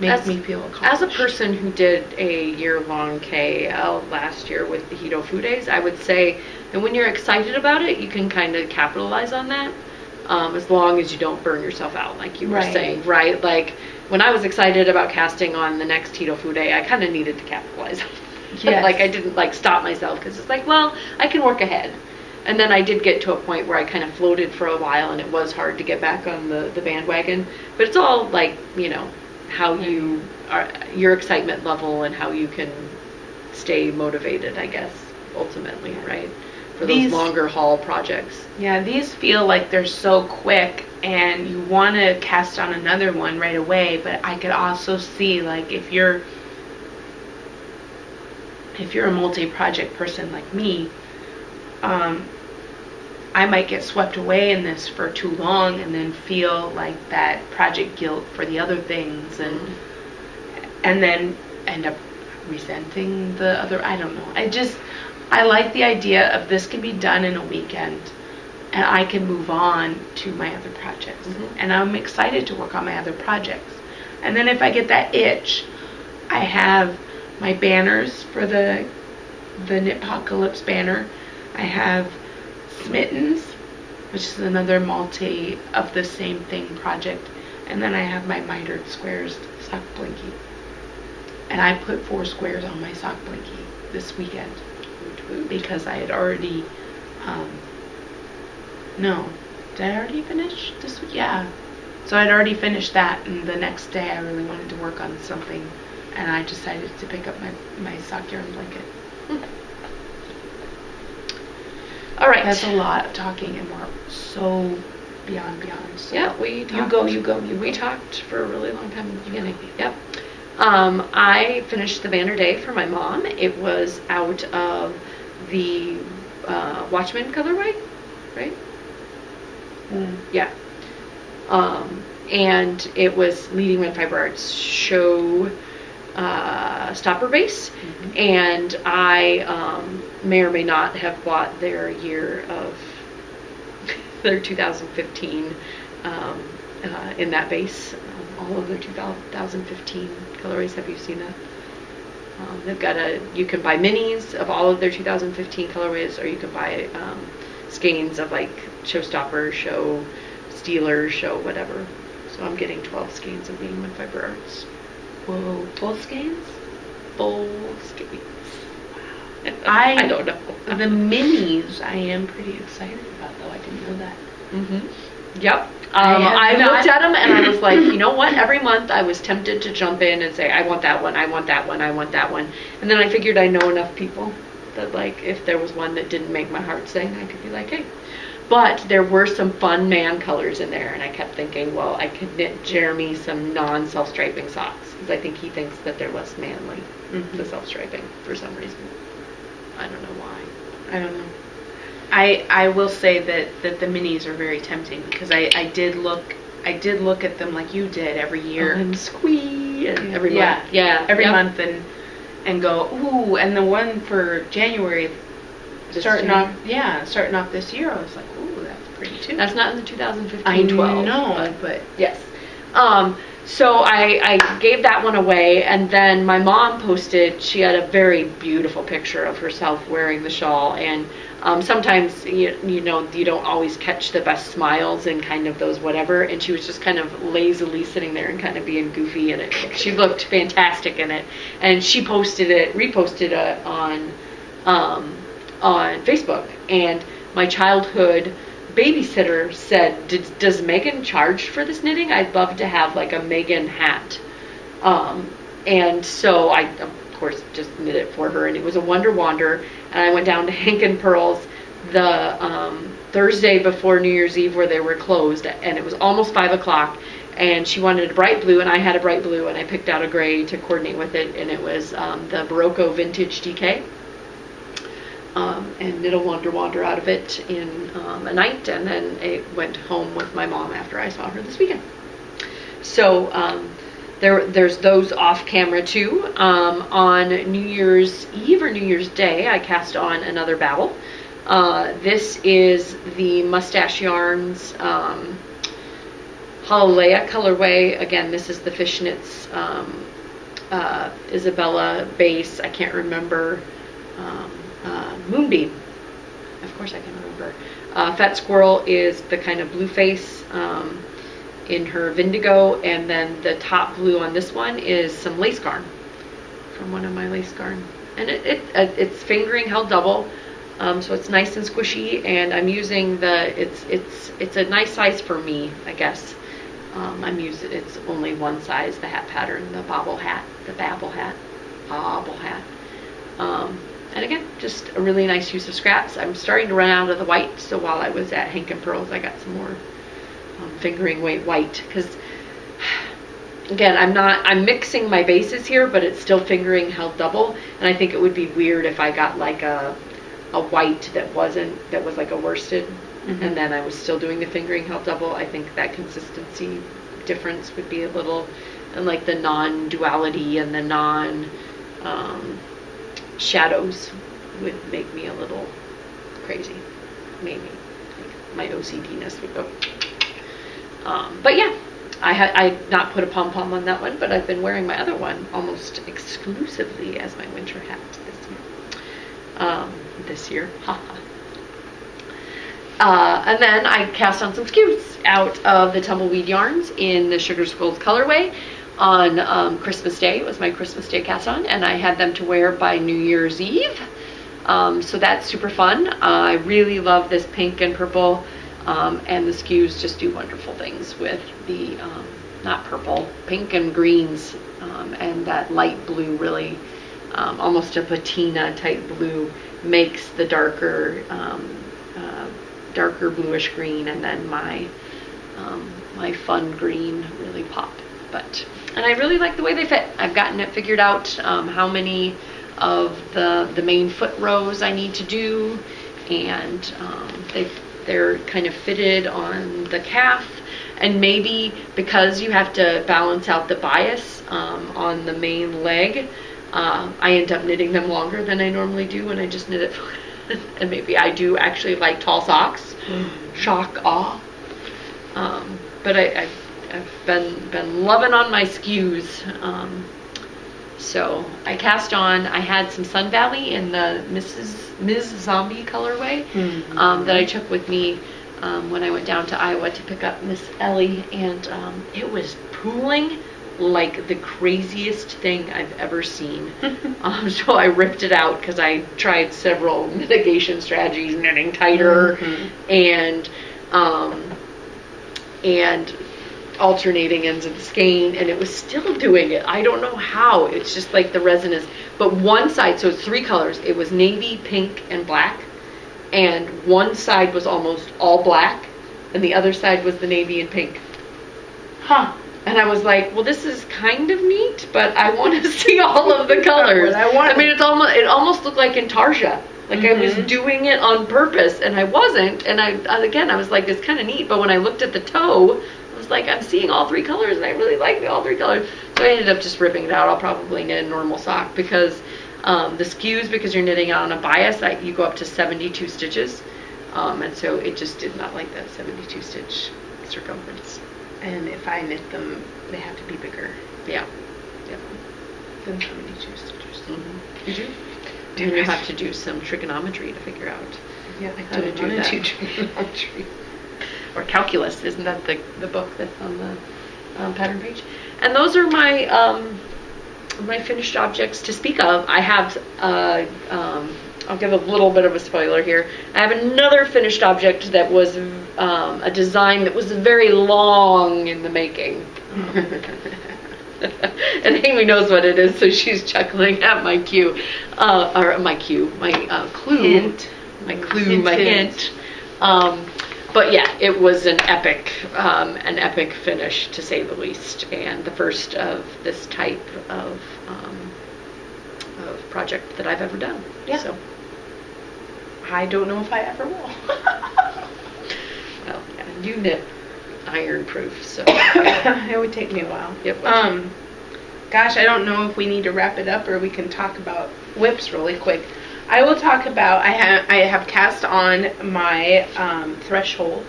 make me feel accomplished. As a person who did a year-long KL last year with the Hito Food Days, I would say that when you're excited about it, you can kind of capitalize on that, as long as you don't burn yourself out, like you were saying, right? Like, when I was excited about casting on the next Hito Food Day, I kind of needed to capitalize on it. Yes. Like, I didn't, like, stop myself, because it's like, well, I can work ahead. And then I did get to a point where I kind of floated for a while, and it was hard to get back on the bandwagon. But it's all, like, you know, how you are, your excitement level, and how you can stay motivated, I guess, ultimately, right? For those longer haul projects. Yeah, these feel like they're so quick, and you want to cast on another one right away, but I could also see, like, if you're a multi-project person like me, I might get swept away in this for too long and then feel like that project guilt for the other things, and then end up resenting the other. I don't know. I like the idea of this can be done in a weekend, and I can move on to my other projects. Mm-hmm. And I'm excited to work on my other projects. And then if I get that itch, I have my banners for the Knitpocalypse banner. I have Smittens, which is another multi of the same thing project. And then I have my mitered squares sock blankie. And I put 4 squares on my sock blankie this weekend because I had already, no, did I already finish this week? Yeah. So I'd already finished that, and the next day I really wanted to work on something, and I decided to pick up my sock yarn blanket. All right. That's a lot of talking, and we're so beyond. So yeah, we talked. You go. We talked for a really long time in the beginning. Yep. I finished the banner day for my mom. It was out of the Watchman colorway, right? Yeah. And it was Leading Red Fiber Arts show stopper base, and I may or may not have bought their their 2015 in that base. All of their 2015 colorways. Have you seen that? They've got you can buy minis of all of their 2015 colorways, or you can buy skeins of like Showstopper, Show, Steeler, Show, whatever. So I'm getting 12 skeins of Leading Red Fiber Arts. Whoa, full skeins? Full skeins. Wow. I don't know. The minis I am pretty excited about, though. I didn't know that. Yep. I looked at them and I was like, you know what? Every month I was tempted to jump in and say, I want that one, I want that one, I want that one. And then I figured I know enough people that, like, if there was one that didn't make my heart sing, I could be like, hey. But there were some fun man colors in there, and I kept thinking, well, I could knit Jeremy some non-self-striping socks, because I think he thinks that they're less manly, the self-striping, for some reason. I don't know why. I don't know. I will say that the minis are very tempting, because I did look at them like you did every year. And squee and every month. Yeah. Every month and go, ooh, and the one for January starting off this year, I was like, ooh, that's pretty too. That's not in the 2015-12. I know, but yes. So I gave that one away, and then my mom posted, she had a very beautiful picture of herself wearing the shawl, and sometimes, you know, you don't always catch the best smiles and kind of those whatever, and she was just kind of lazily sitting there and kind of being goofy in it. She looked fantastic in it, and she reposted it on Facebook, and my childhood babysitter said, does Megan charge for this knitting? I'd love to have like a Megan hat. And so I, of course, just knit it for her. And it was a Wonder Wander. And I went down to Hank and Pearl's the Thursday before New Year's Eve where they were closed. And it was almost 5 o'clock. And she wanted a bright blue, and I had a bright blue, and I picked out a gray to coordinate with it. And it was the Barocco Vintage DK. And knit a Wonder Wander out of it in a night, and then I went home with my mom after I saw her this weekend. So there's those off camera too. On New Year's Eve or New Year's Day, I cast on another Babel. This is the Mustache Yarns Himalaya colorway. Again, this is the Fishnets Isabella base. I can't remember. Moonbeam. Of course I can remember. Fat Squirrel is the kind of blue face in her Vindigo, and then the top blue on this one is some lace garn from one of my lace garn. And it's fingering held double, so it's nice and squishy, and I'm using it's a nice size for me, I guess. It's only one size, the hat pattern, the Babel hat. And again, just a really nice use of scraps. I'm starting to run out of the white, so while I was at Hank and Pearl's, I got some more fingering weight white. Because, again, I'm mixing my bases here, but it's still fingering held double. And I think it would be weird if I got like a white that was like a worsted, and then I was still doing the fingering held double. I think that consistency difference would be a little, and like the non-duality and the shadows would make me a little crazy, maybe. Like my OCD-ness would go. But yeah, I not put a pom-pom on that one, but I've been wearing my other one almost exclusively as my winter hat this year. And then I cast on some skews out of the Tumbleweed Yarns in the Sugar Skulls colorway. On Christmas Day. It was my Christmas Day cast on, and I had them to wear by New Year's Eve. So that's super fun. I really love this pink and purple, and the skews just do wonderful things with the, not purple, pink and greens, and that light blue really, almost a patina type blue, makes the darker bluish green, and then my fun green really pop. And I really like the way they fit. I've gotten it figured out how many of the main foot rows I need to do, and they're kind of fitted on the calf, and maybe because you have to balance out the bias on the main leg, I end up knitting them longer than I normally do when I just knit it. And maybe I do actually like tall socks. Shock awe. But I've been loving on my skews. So I cast on, I had some Sun Valley in the Ms. Zombie colorway that I took with me when I went down to Iowa to pick up Miss Ellie, and it was pooling like the craziest thing I've ever seen. So I ripped it out because I tried several mitigation strategies, knitting tighter and alternating ends of the skein, and it was still doing it. I don't know how. It's just like the resin is. But one side, so it's 3 colors. It was navy, pink, and black. And one side was almost all black, and the other side was the navy and pink. Huh. And I was like, well, this is kind of neat, but I want to see all of the colors. I mean, it almost looked like Intarsia. Like I was doing it on purpose, and I wasn't. And I was like, it's kind of neat. But when I looked at the toe, I was like, I'm seeing all 3 colors, and I really like all 3 colors. So I ended up just ripping it out. I'll probably knit a normal sock because the skews, because you're knitting on a bias, you go up to 72 stitches. And so it just did not like that 72 stitch circumference. And if I knit them, they have to be bigger. Yeah. Than 72 stitches. Did you? And you have to do some trigonometry to figure out how to do that. Trigonometry. Or calculus, isn't that the book that's on the pattern page? And those are my my finished objects to speak of. I have, I'll give a little bit of a spoiler here. I have another finished object that was a design that was very long in the making. And Amy knows what it is, so she's chuckling at my cue, or my cue, my clue, Hint. my clue, my hint. But yeah, it was an epic finish, to say the least, and the first of this type of project that I've ever done. Yeah. So. I don't know if I ever will. Well, yeah, you knit iron proof, so. It would take me a while. Yep. Gosh, I don't know if we need to wrap it up or we can talk about whips really quick. I will talk about, I have cast on my Threshold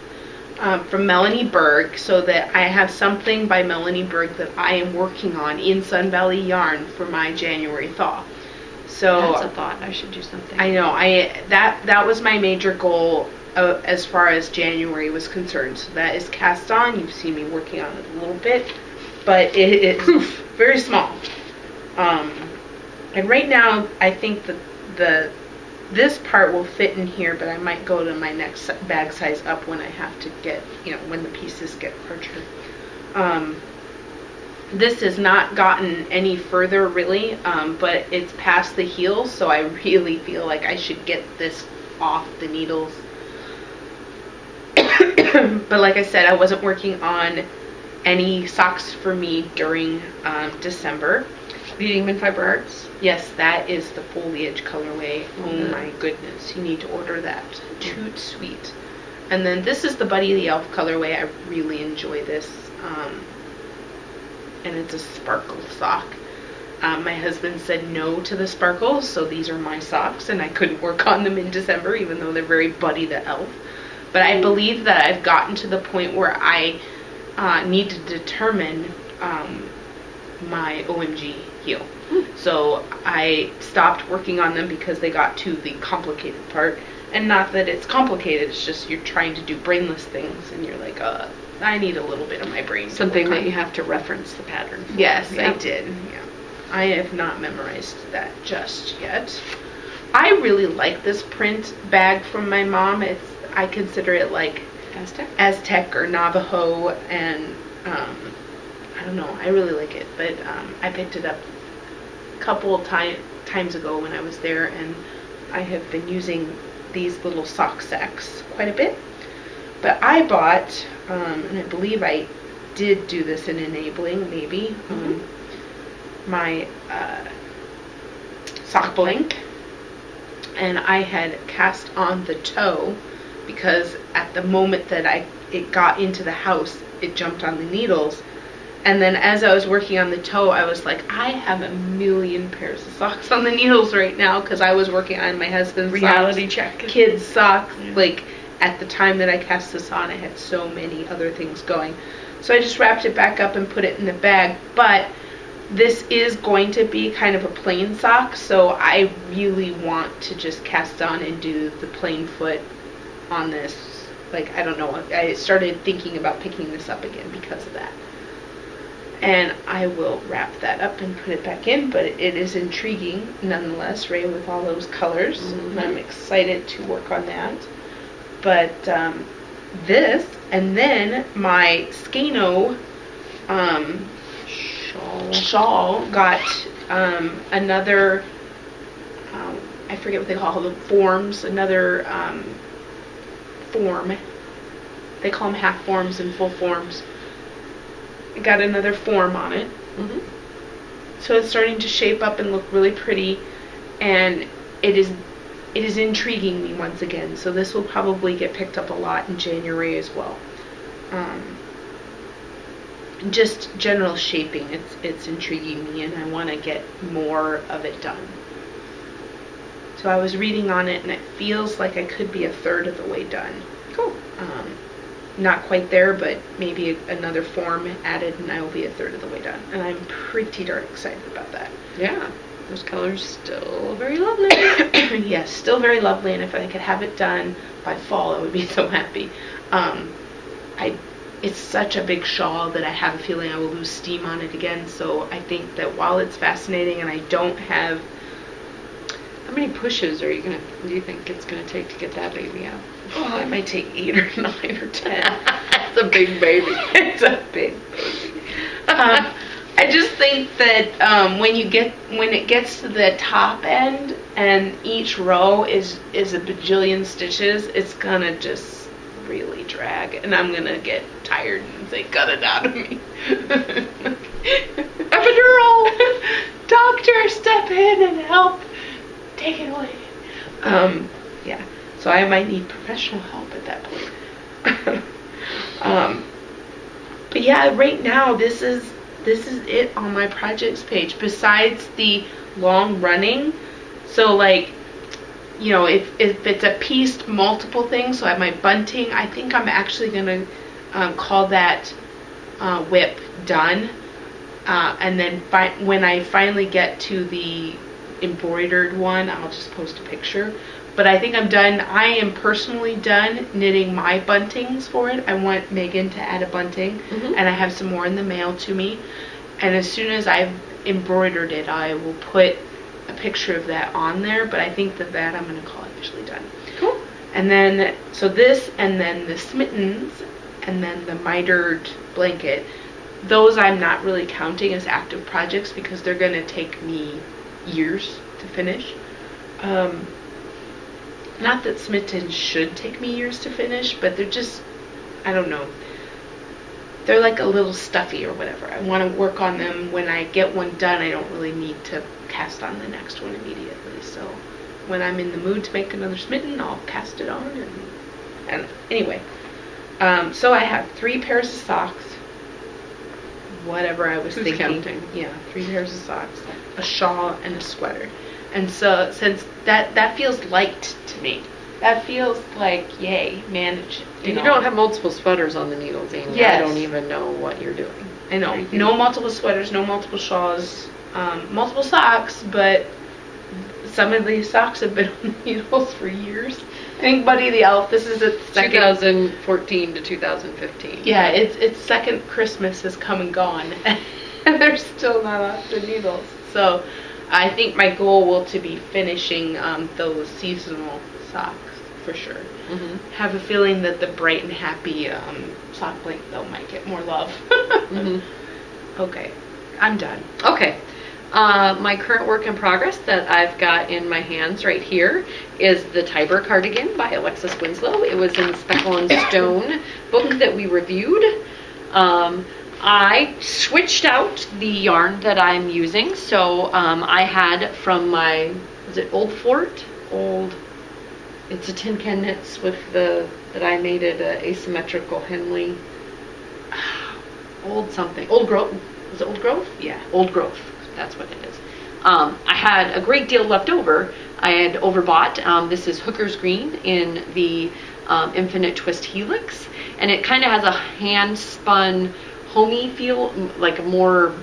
from Melanie Berg, so that I have something by Melanie Berg that I am working on in Sun Valley Yarn for my January thaw. So that's a thought. I should do something. I know. That was my major goal as far as January was concerned. So that is cast on. You've seen me working on it a little bit, but it is very small. And right now, I think that this part will fit in here, but I might go to my next bag size up when I have to get, when the pieces get larger. This has not gotten any further, really, but it's past the heel, so I really feel like I should get this off the needles. But like I said, I wasn't working on any socks for me during December. Leading in Fiber Arts? Yes, that is the foliage colorway. Oh my goodness, you need to order that. Toot sweet. And then this is the Buddy the Elf colorway. I really enjoy this. And it's a sparkle sock. My husband said no to the sparkles, so these are my socks, and I couldn't work on them in December, even though they're very Buddy the Elf. But I believe that I've gotten to the point where I need to determine my OMG heel. So I stopped working on them because they got to the complicated part. And not that it's complicated, it's just you're trying to do brainless things, and you're like, I need a little bit of my brain. Something that you have to reference the pattern for. Yes, yeah. I did. Yeah. I have not memorized that just yet. I really like this print bag from my mom. I consider it like Aztec or Navajo, and I don't know. I really like it, but I picked it up a couple of times ago when I was there, and I have been using these little sock sacks quite a bit. But I bought, and I believe I did do this in enabling, maybe, my sock blank, and I had cast on the toe because at the moment that it got into the house, it jumped on the needles. And then as I was working on the toe, I was like, I have a million pairs of socks on the needles right now, because I was working on my husband's reality socks, check, kids' socks. Yeah. Like, at the time that I cast this on, I had so many other things going. So I just wrapped it back up and put it in the bag. But this is going to be kind of a plain sock, so I really want to just cast on and do the plain foot on this. Like, I don't know. I started thinking about picking this up again because of that. And I will wrap that up and put it back in, but it is intriguing nonetheless, Ray, with all those colors. And I'm excited to work on that. But this, and then my Skano shawl got another, I forget what they call them, forms, another form. They call them half forms and full forms. It got another form on it. So it's starting to shape up and look really pretty, and it is intriguing me once again. So this will probably get picked up a lot in January as well. Just general shaping, it's intriguing me, and I want to get more of it done. So I was reading on it, and it feels like I could be a third of the way done. Cool. Not quite there, but maybe another form added, and I will be a third of the way done. And I'm pretty darn excited about that. Yeah, those colors still very lovely. Yes, still very lovely, and if I could have it done by fall, I would be so happy. It's such a big shawl that I have a feeling I will lose steam on it again, so I think that while it's fascinating and I don't have... How many pushes do you think it's going to take to get that baby out? Oh, it might take 8 or 9 or 10. It's a big baby. It's a big baby. I just think that when it gets to the top end and each row is a bajillion stitches, it's gonna just really drag, and I'm gonna get tired and say, "Cut it out of me." Epidural, doctor, step in and help. Take it away. Yeah. So I might need professional help at that point. But yeah, right now this is it on my projects page. Besides the long running, so like, you know, if it's a pieced multiple things, so I have my bunting. I think I'm actually gonna call that whip done, and then when I finally get to the embroidered one, I'll just post a picture. But I think I'm done. I am personally done knitting my buntings for it. I want Megan to add a bunting, and I have some more in the mail to me. And as soon as I've embroidered it, I will put a picture of that on there. But I think that I'm going to call officially done. Cool. And then, so this, and then the smittens, and then the mitered blanket, those I'm not really counting as active projects because they're going to take me years to finish. Not that Smitten should take me years to finish, but they're just, I don't know. They're like a little stuffy or whatever. I want to work on them. When I get one done, I don't really need to cast on the next one immediately. So when I'm in the mood to make another Smitten, I'll cast it on. And anyway, so I have 3 pairs of socks. Whatever I was thinking. Counting? Yeah, 3 pairs of socks, a shawl, and a sweater. And so, since that feels light to me, that feels like, yay, manage. You don't have multiple sweaters on the needles, Amy. Yes. I don't even know what you're doing. I know. No multiple sweaters, no multiple shawls, multiple socks, but some of these socks have been on the needles for years. I think Buddy the Elf, this is its second... 2014 to 2015. Yeah, its second Christmas has come and gone, and they're still not off the needles. So I think my goal will to be finishing those seasonal socks for sure. Have a feeling that the bright and happy sock blanket though might get more love. Okay, I'm done. Okay. My current work in progress that I've got in my hands right here is the Tiber cardigan by Alexis Winslow. It was in the Speckle and Stone book that we reviewed. I switched out the yarn that I'm using. So I had from my, was it Old Fort? It's a Tin Can Knits with that I made it asymmetrical Henley. Old Grove. Was it Old Grove? Yeah. Old Grove. That's what it is. I had a great deal left over. I had overbought. This is Hooker's Green in the Infinite Twist Helix. And it kind of has a hand-spun, homey feel, like a more,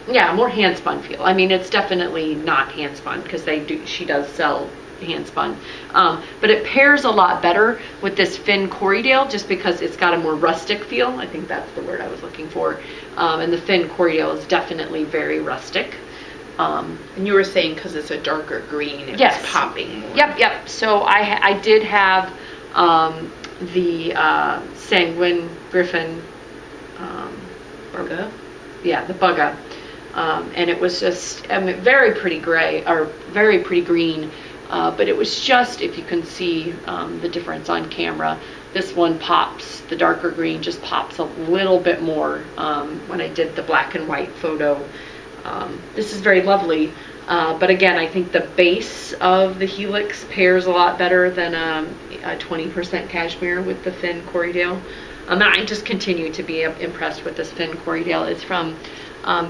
more hand-spun feel. I mean, it's definitely not hand-spun because she does sell hand-spun. But it pairs a lot better with this Finn Corriedale just because it's got a more rustic feel. I think that's the word I was looking for. And the Finn Corriedale is definitely very rustic. And you were saying because it's a darker green, it yes. was popping more. Yep. So I did have the Sanguine Griffin Bugga? Yeah, the Bugga. And it was just very pretty gray, or very pretty green. But it was just, if you can see the difference on camera, this one pops, the darker green just pops a little bit more when I did the black and white photo. This is very lovely. But again, I think the base of the Helix pairs a lot better than a 20% cashmere with the Finn Corriedale. And I just continue to be impressed with this Finn Corriedale. It's from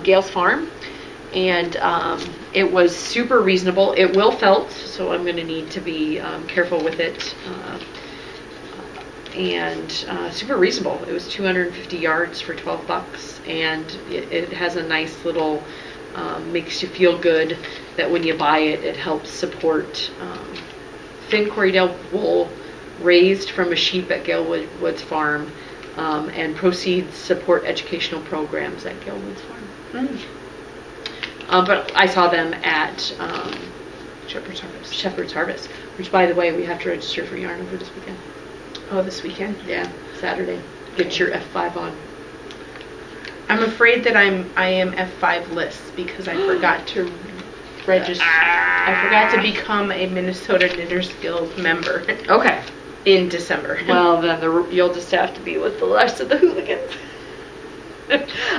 Gale's Farm. And it was super reasonable. It will felt, so I'm going to need to be careful with it. And super reasonable. It was 250 yards for $12, and it has a nice little, makes you feel good that when you buy it, it helps support Finn Corriedale wool raised from a sheep at Gale Woods Farm, and proceeds support educational programs at Gale Woods Farm. But I saw them at Shepherd's Harvest, which, by the way, we have to register for yarn over this weekend. Oh, this weekend? Yeah, Saturday. Get your F5 on. I'm afraid that I am F5 lists because I forgot to register. I forgot to become a Minnesota Knitters Guild member. Okay. In December. Well, then you'll just have to be with the rest of the hooligans.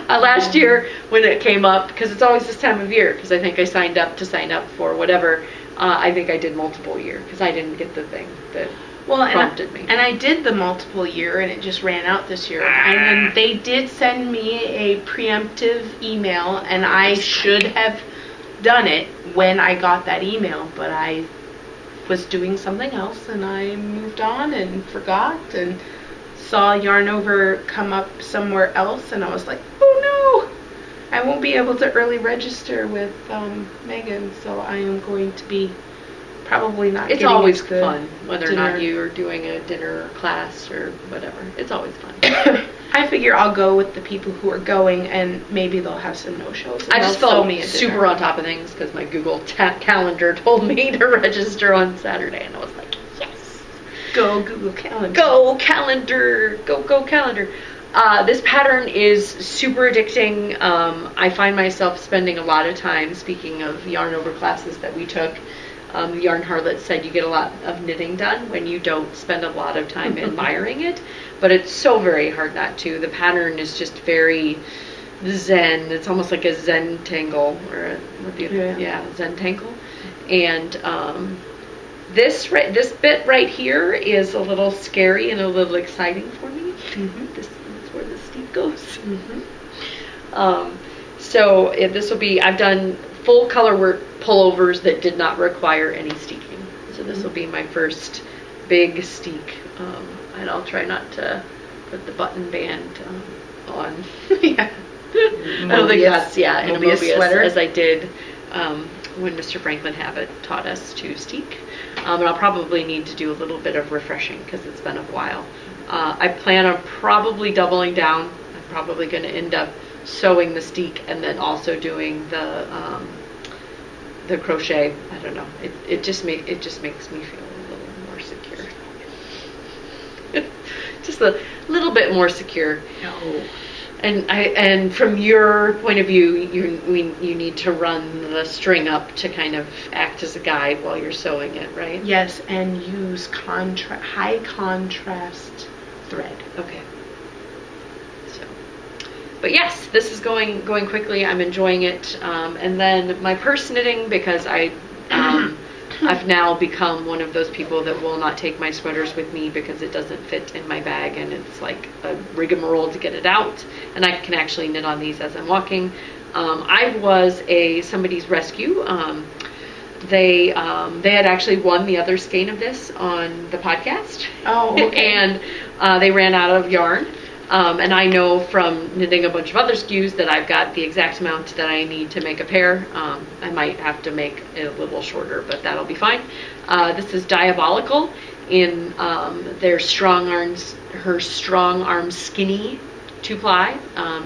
Last year when it came up, because it's always this time of year, because I think I signed up for whatever, I think I did multiple year because I didn't get the thing that prompted me. And I did the multiple year and it just ran out this year. And then they did send me a preemptive email and I should have done it when I got that email, but I was doing something else and I moved on and forgot and saw Yarn Over come up somewhere else and I was like, oh no, I won't be able to early register with Megan, so I am going to be probably not. It's always fun whether or not you are doing a dinner class or whatever. It's always fun. I figure I'll go with the people who are going and maybe they'll have some no-shows. I just felt super on top of things because my Google calendar told me to register on Saturday and I was like, yes. Go Google Calendar. Go calendar. Go calendar. This pattern is super addicting. I find myself spending a lot of time, speaking of Yarn Over classes that we took, Yarn Harlot said you get a lot of knitting done when you don't spend a lot of time admiring it, but it's so very hard not to. The pattern is just very zen. It's almost like a Zentangle, or Zentangle. And this bit right here is a little scary and a little exciting for me. This is where the steep goes. So this will be, I've done full color work pullovers that did not require any steeking. So this will be my first big steek. And I'll try not to put the button band on. Yeah. I don't think that's, in a Mobius sweater. As I did when Mr. Franklin Habit taught us to steek. And I'll probably need to do a little bit of refreshing because it's been a while. I plan on probably doubling down. I'm probably going to end up sewing the steek and then also doing the crochet. I don't know. It just makes me feel a little more secure. Just a little bit more secure. No. And from your point of view, you need to run the string up to kind of act as a guide while you're sewing it, right? Yes, and use high contrast thread. Okay. So, but yes, this is going quickly. I'm enjoying it. And then my purse knitting, because I've now become one of those people that will not take my sweaters with me because it doesn't fit in my bag and it's like a rigmarole to get it out. And I can actually knit on these as I'm walking. I was somebody's rescue. They had actually won the other skein of this on the podcast. Oh, okay. And they ran out of yarn. And I know from knitting a bunch of other skews that I've got the exact amount that I need to make a pair. I might have to make it a little shorter, but that'll be fine. This is Diabolical in her Strong Arms Skinny 2-ply.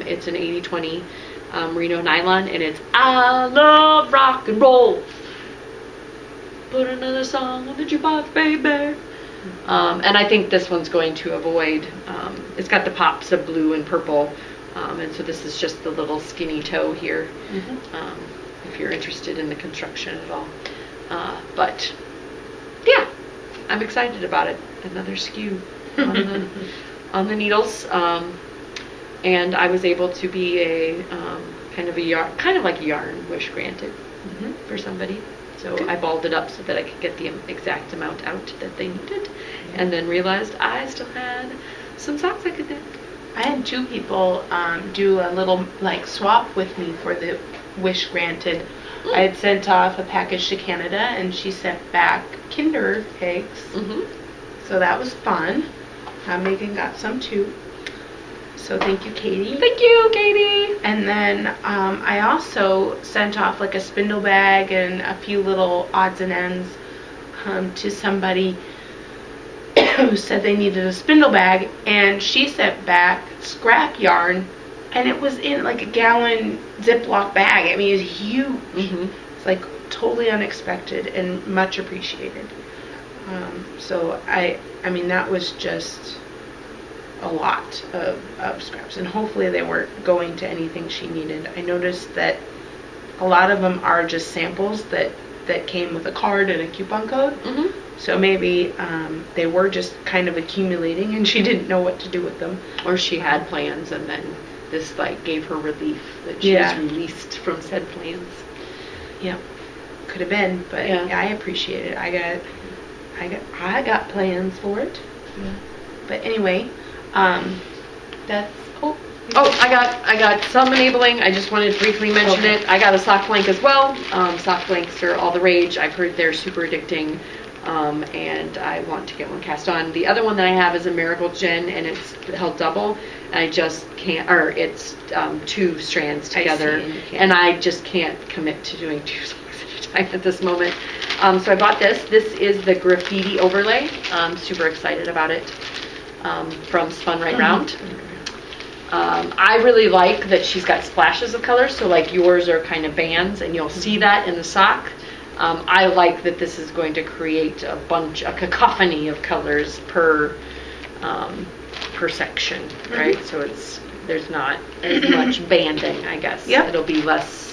It's an 80/20 merino nylon, and it's I love rock and roll. Put another song on the jukebox, baby. And I think this one's going to avoid, it's got the pops of blue and purple, and so this is just the little skinny toe here, if you're interested in the construction at all. But yeah, I'm excited about it. Another skew on the needles, and I was able to be a kind of like yarn wish granted for somebody. So I balled it up so that I could get the exact amount out that they needed, and then realized I still had some socks I could knit. I had 2 people do a little swap with me for the wish granted. I had sent off a package to Canada, and she sent back Kinder eggs. So that was fun. Megan got some too. So thank you, Katie. Thank you, Katie. And then I also sent off a spindle bag and a few little odds and ends to somebody who said they needed a spindle bag, and she sent back scrap yarn, and it was in a gallon Ziploc bag. I mean, it was huge. It's totally unexpected and much appreciated. So I mean, that was just a lot of scraps, and hopefully they weren't going to anything she needed. I noticed that a lot of them are just samples that came with a card and a coupon code. Mm-hmm. So maybe they were just kind of accumulating and she didn't know what to do with them. Or she had plans and then this like gave her relief that she was released from said plans. Yeah, could have been, but I appreciate it. I got plans for it. Yeah. But anyway, that's I got some enabling. I just wanted to briefly mention it. I got a sock blank as well. Sock blanks are all the rage. I've heard they're super addicting, and I want to get one cast on. The other one that I have is a Miracle Gin, and it's held double, and I just can't, or it's 2 strands together, and I just can't commit to doing 2 socks at a time at this moment. So I bought this. This is the Graffiti Overlay. I'm super excited about it, from Spun Right Round. I really like that she's got splashes of color, so like yours are kind of bands, and you'll see that in the sock. I like that this is going to create a cacophony of colors per section, right? So there's not as much banding, I guess. Yep. It'll be less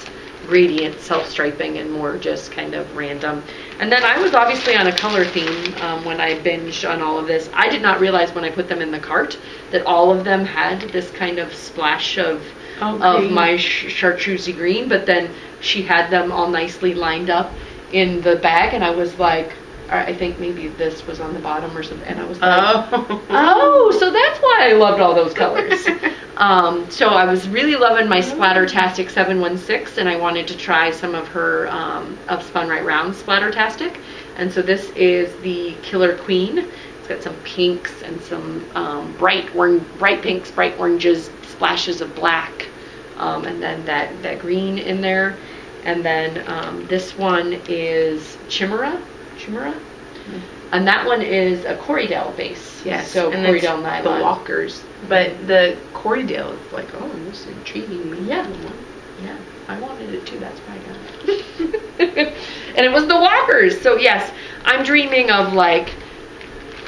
gradient self-striping and more just kind of random. And then I was obviously on a color theme when I binged on all of this. I did not realize when I put them in the cart that all of them had this kind of splash of my chartreusey green, but then she had them all nicely lined up in the bag, and I was like, I think maybe this was on the bottom or something, and I was like, oh, so that's why I loved all those colors. So I was really loving my Splattertastic 716, and I wanted to try some of her of Spun Right Round Splattertastic, and so this is the Killer Queen. It's got some pinks and some bright pinks, bright oranges, splashes of black, and then that green in there. And then this one is Chimera, and that one is a Corriedale base. Yes, so and Corriedale nylon. The Walkers, but the Corriedale is like, oh, this is intriguing me. Yeah, I wanted it too. That's why I got it. And it was the Walkers. So yes, I'm dreaming of like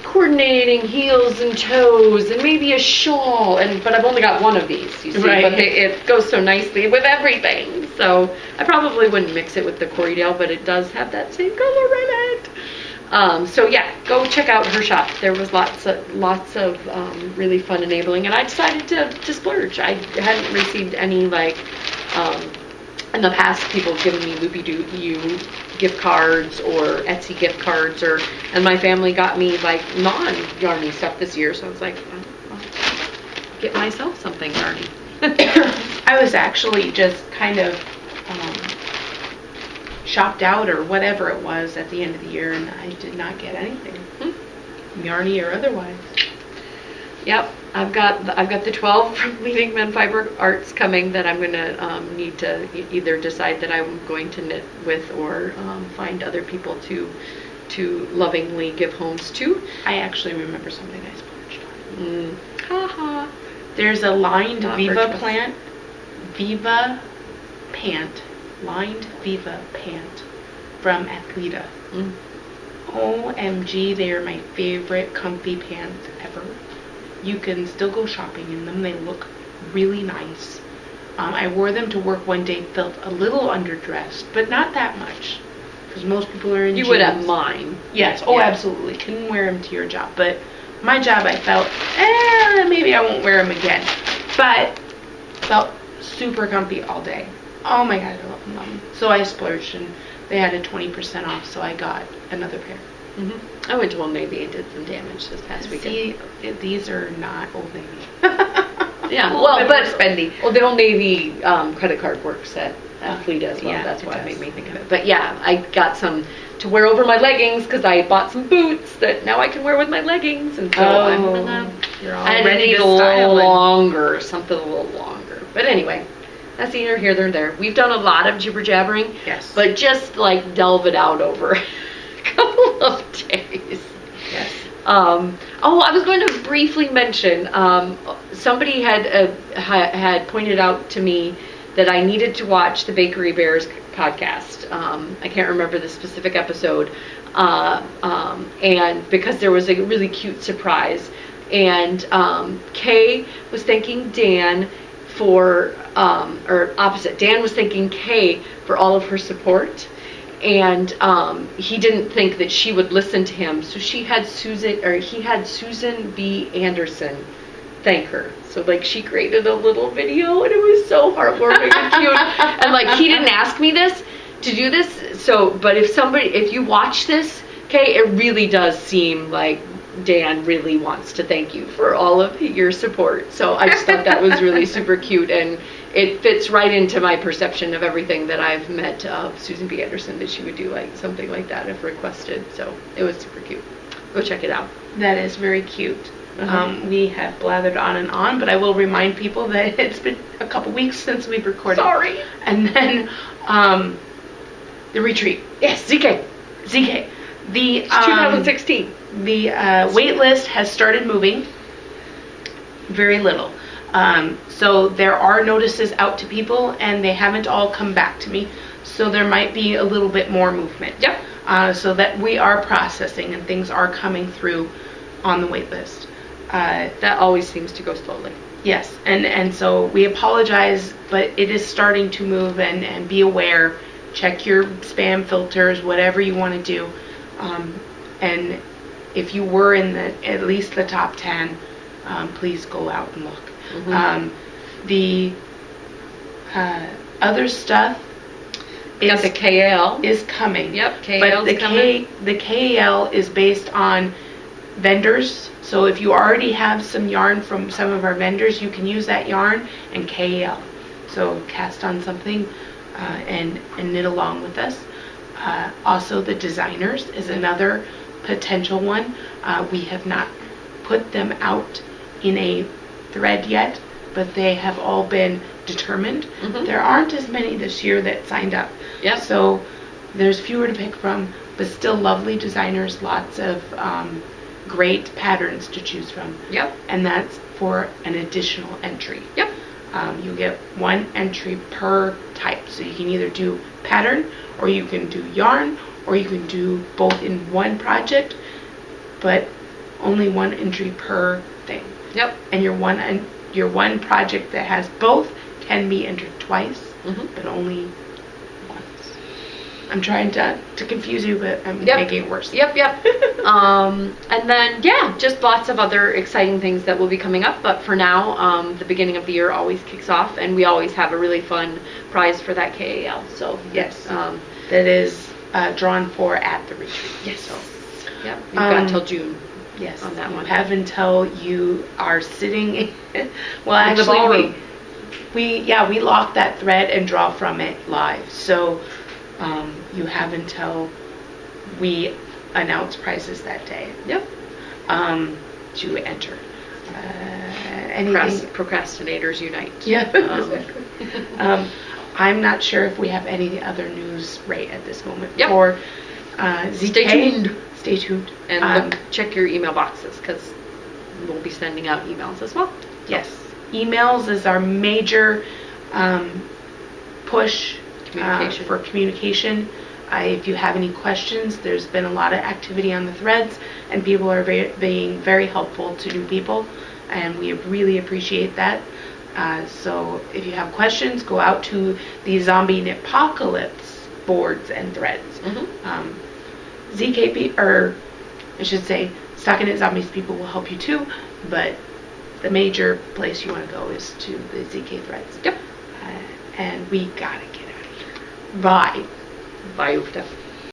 coordinating heels and toes and maybe a shawl, but I've only got one of these, you see, right. But it goes so nicely with everything, so I probably wouldn't mix it with the Corriedale, but it does have that same color in it. So yeah, go check out her shop. There was lots of really fun enabling, and I decided to splurge. I hadn't received any like in the past people have given me Loopy-Doo gift cards or Etsy gift cards, and my family got me like non-yarny stuff this year, so I was like, I'll get myself something yarny. I was actually just kind of shopped out or whatever it was at the end of the year, and I did not get anything, yarny or otherwise. Yep, I've got the 12 from Leading Men Fiber Arts coming that I'm gonna need to either decide that I'm going to knit with or find other people to lovingly give homes to. I actually remember something I splurged on. Haha. There's a lined Not Viva virtuous. lined Viva pant from Athleta. OMG, they are my favorite comfy pants ever. You can still go shopping in them. They look really nice. I wore them to work one day, felt a little underdressed, but not that much. Because most people are in jeans. You would have mine. Yes, absolutely. Couldn't wear them to your job. But my job, I felt, maybe I won't wear them again. But felt super comfy all day. Oh my God, I love them. So I splurged, and they had a 20% off, so I got another pair. I went to Old Navy and did some damage this past weekend. See, these are not Old Navy. Yeah, but spendy. Well, the Old Navy credit card works at Athleta as well. Yeah, that's why it does. made me think of it. But yeah, I got some to wear over my leggings because I bought some boots that now I can wear with my leggings, and so you're all I ready need to a style little longer, something a little longer. But anyway, that's neither here nor there. We've done a lot of jibber jabbering, Yes. but just like delve it out over a couple of days. Yes. I was going to briefly mention, somebody had pointed out to me that I needed to watch the Bakery Bears podcast. I can't remember the specific episode, and because there was a really cute surprise, and Kay was thanking Dan for, or opposite, Dan was thanking Kay for all of her support. And he didn't think that she would listen to him, so he had Susan B. Anderson thank her. So like she created a little video, and it was so heartwarming and cute. And like he didn't ask me to do this. So, but if you watch this, okay, it really does seem like Dan really wants to thank you for all of your support. So I just thought that was really super cute, and it fits right into my perception of everything that I've met of Susan B. Anderson, that she would do like something like that if requested. So it was super cute. Go check it out. That is very cute. We have blathered on and on, but I will remind people that it's been a couple weeks since we've recorded. Sorry. And then the retreat. Yes, ZK. The 2016. The wait list has started moving. Very little. So there are notices out to people, and they haven't all come back to me. So there might be a little bit more movement. Yep. So that we are processing, and things are coming through on the wait list. That always seems to go slowly. Yes, and so we apologize, but it is starting to move, and be aware. Check your spam filters, whatever you want to do. And if you were in at least the top 10, please go out and look. The other stuff Got the KAL is coming. Yep, but KAL's coming. The KAL is based on vendors. So if you already have some yarn from some of our vendors, you can use that yarn and KAL. So cast on something and knit along with us. Also, the designers is another potential one. We have not put them out in a thread yet, but they have all been determined. There aren't as many this year that signed up. Yep. So there's fewer to pick from, but still lovely designers, lots of great patterns to choose from. Yep. And that's for an additional entry. Yep. You get one entry per type. So you can either do pattern, or you can do yarn, or you can do both in one project, but only one entry per thing. Yep. And your one project that has both can be entered twice, but only once. I'm trying to confuse you, but I'm making it worse. Yep. And then, yeah, just lots of other exciting things that will be coming up. But for now, the beginning of the year always kicks off, and we always have a really fun prize for that KAL. So, yes, that is drawn for at the retreat. Yes. So, yep, we've got until June. Yes, on that one. You have until you are sitting. Well, in the ballroom. we lock that thread and draw from it live. So you have until we announce prizes that day. Yep. To enter. Anything? Procrastinators unite. Yeah. I'm not sure if we have any other news right at this moment. Yep. For ZK. Stay tuned. And check your email boxes, because we'll be sending out emails as well. Yes. Emails is our major push for communication. If you have any questions, there's been a lot of activity on the threads, and people are being very helpful to new people, and we really appreciate that. So if you have questions, go out to the Zombie Knitpocalypse boards and threads. ZKP, or I should say, Stockinette Zombies people will help you too, but the major place you want to go is to the ZK threads. Yep. And we gotta get out of here. Bye. Bye, Ufta.